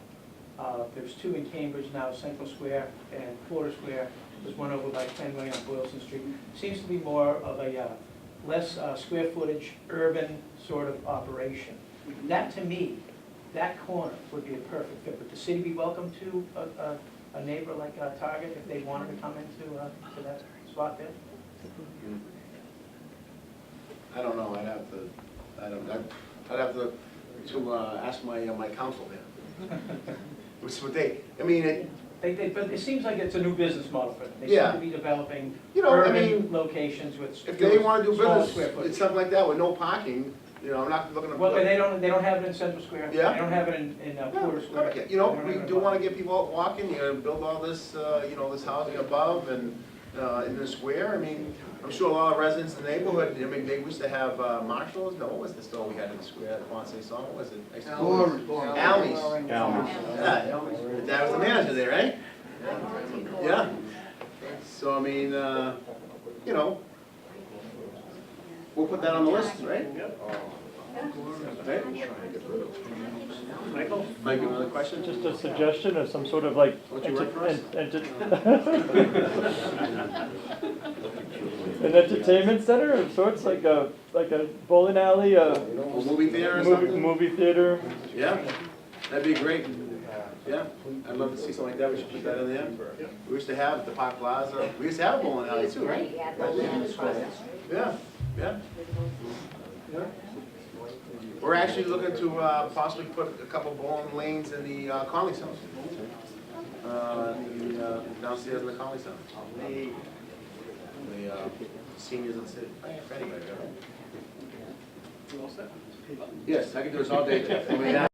There's 2 in Cambridge now, Central Square and Porter Square. There's one over by Fenway on Boylston Street. Seems to be more of a less square footage, urban sort of operation. That, to me, that corner would be a perfect fit. Would the city be welcome to a neighbor like Target if they wanted to come into to that spot there? I don't know, I'd have to ask my counsel there. Which is what I mean, But it seems like it's a new business model for them. They seem Yeah. to be developing You know, I urban mean, locations with if they wanna do small business, square it's footage. something like that with no parking, you know, I'm not looking to. Well, but they don't have it in Central Square. Yeah. They don't have it in Porter Square. You know, They don't we have it do in wanna get people out walking, you know, build all this, you know, this housing above and, in the square. I mean, I'm sure a lot of residents in the neighborhood, I mean, they used to have Marshalls, no, what was the store we had in the square at Ponce Song, what was it? I used to go- Almies. Yeah, that was the manager there, right? Yeah. So, I mean, you know, we'll put that on the list, right? Yep. Right? Michael? Mike, another question? Just a suggestion of some sort of like. Don't you work for us? An entertainment center of sorts, like a bowling alley, a A movie theater or something? movie theater. Yeah, that'd be great. Yeah, I'd love to see something like that, we should put that in there. We used to have at the Park Plaza, we used to have a bowling alley too, right? Yeah, but we have a crossing street. Yeah, yeah. Yeah. We're actually looking to possibly put a couple bowling lanes in the Conley Center. Downstairs in the Conley Center. The seniors of the city. For anybody, You all set? yes, I can do this all day, Jeff. I mean,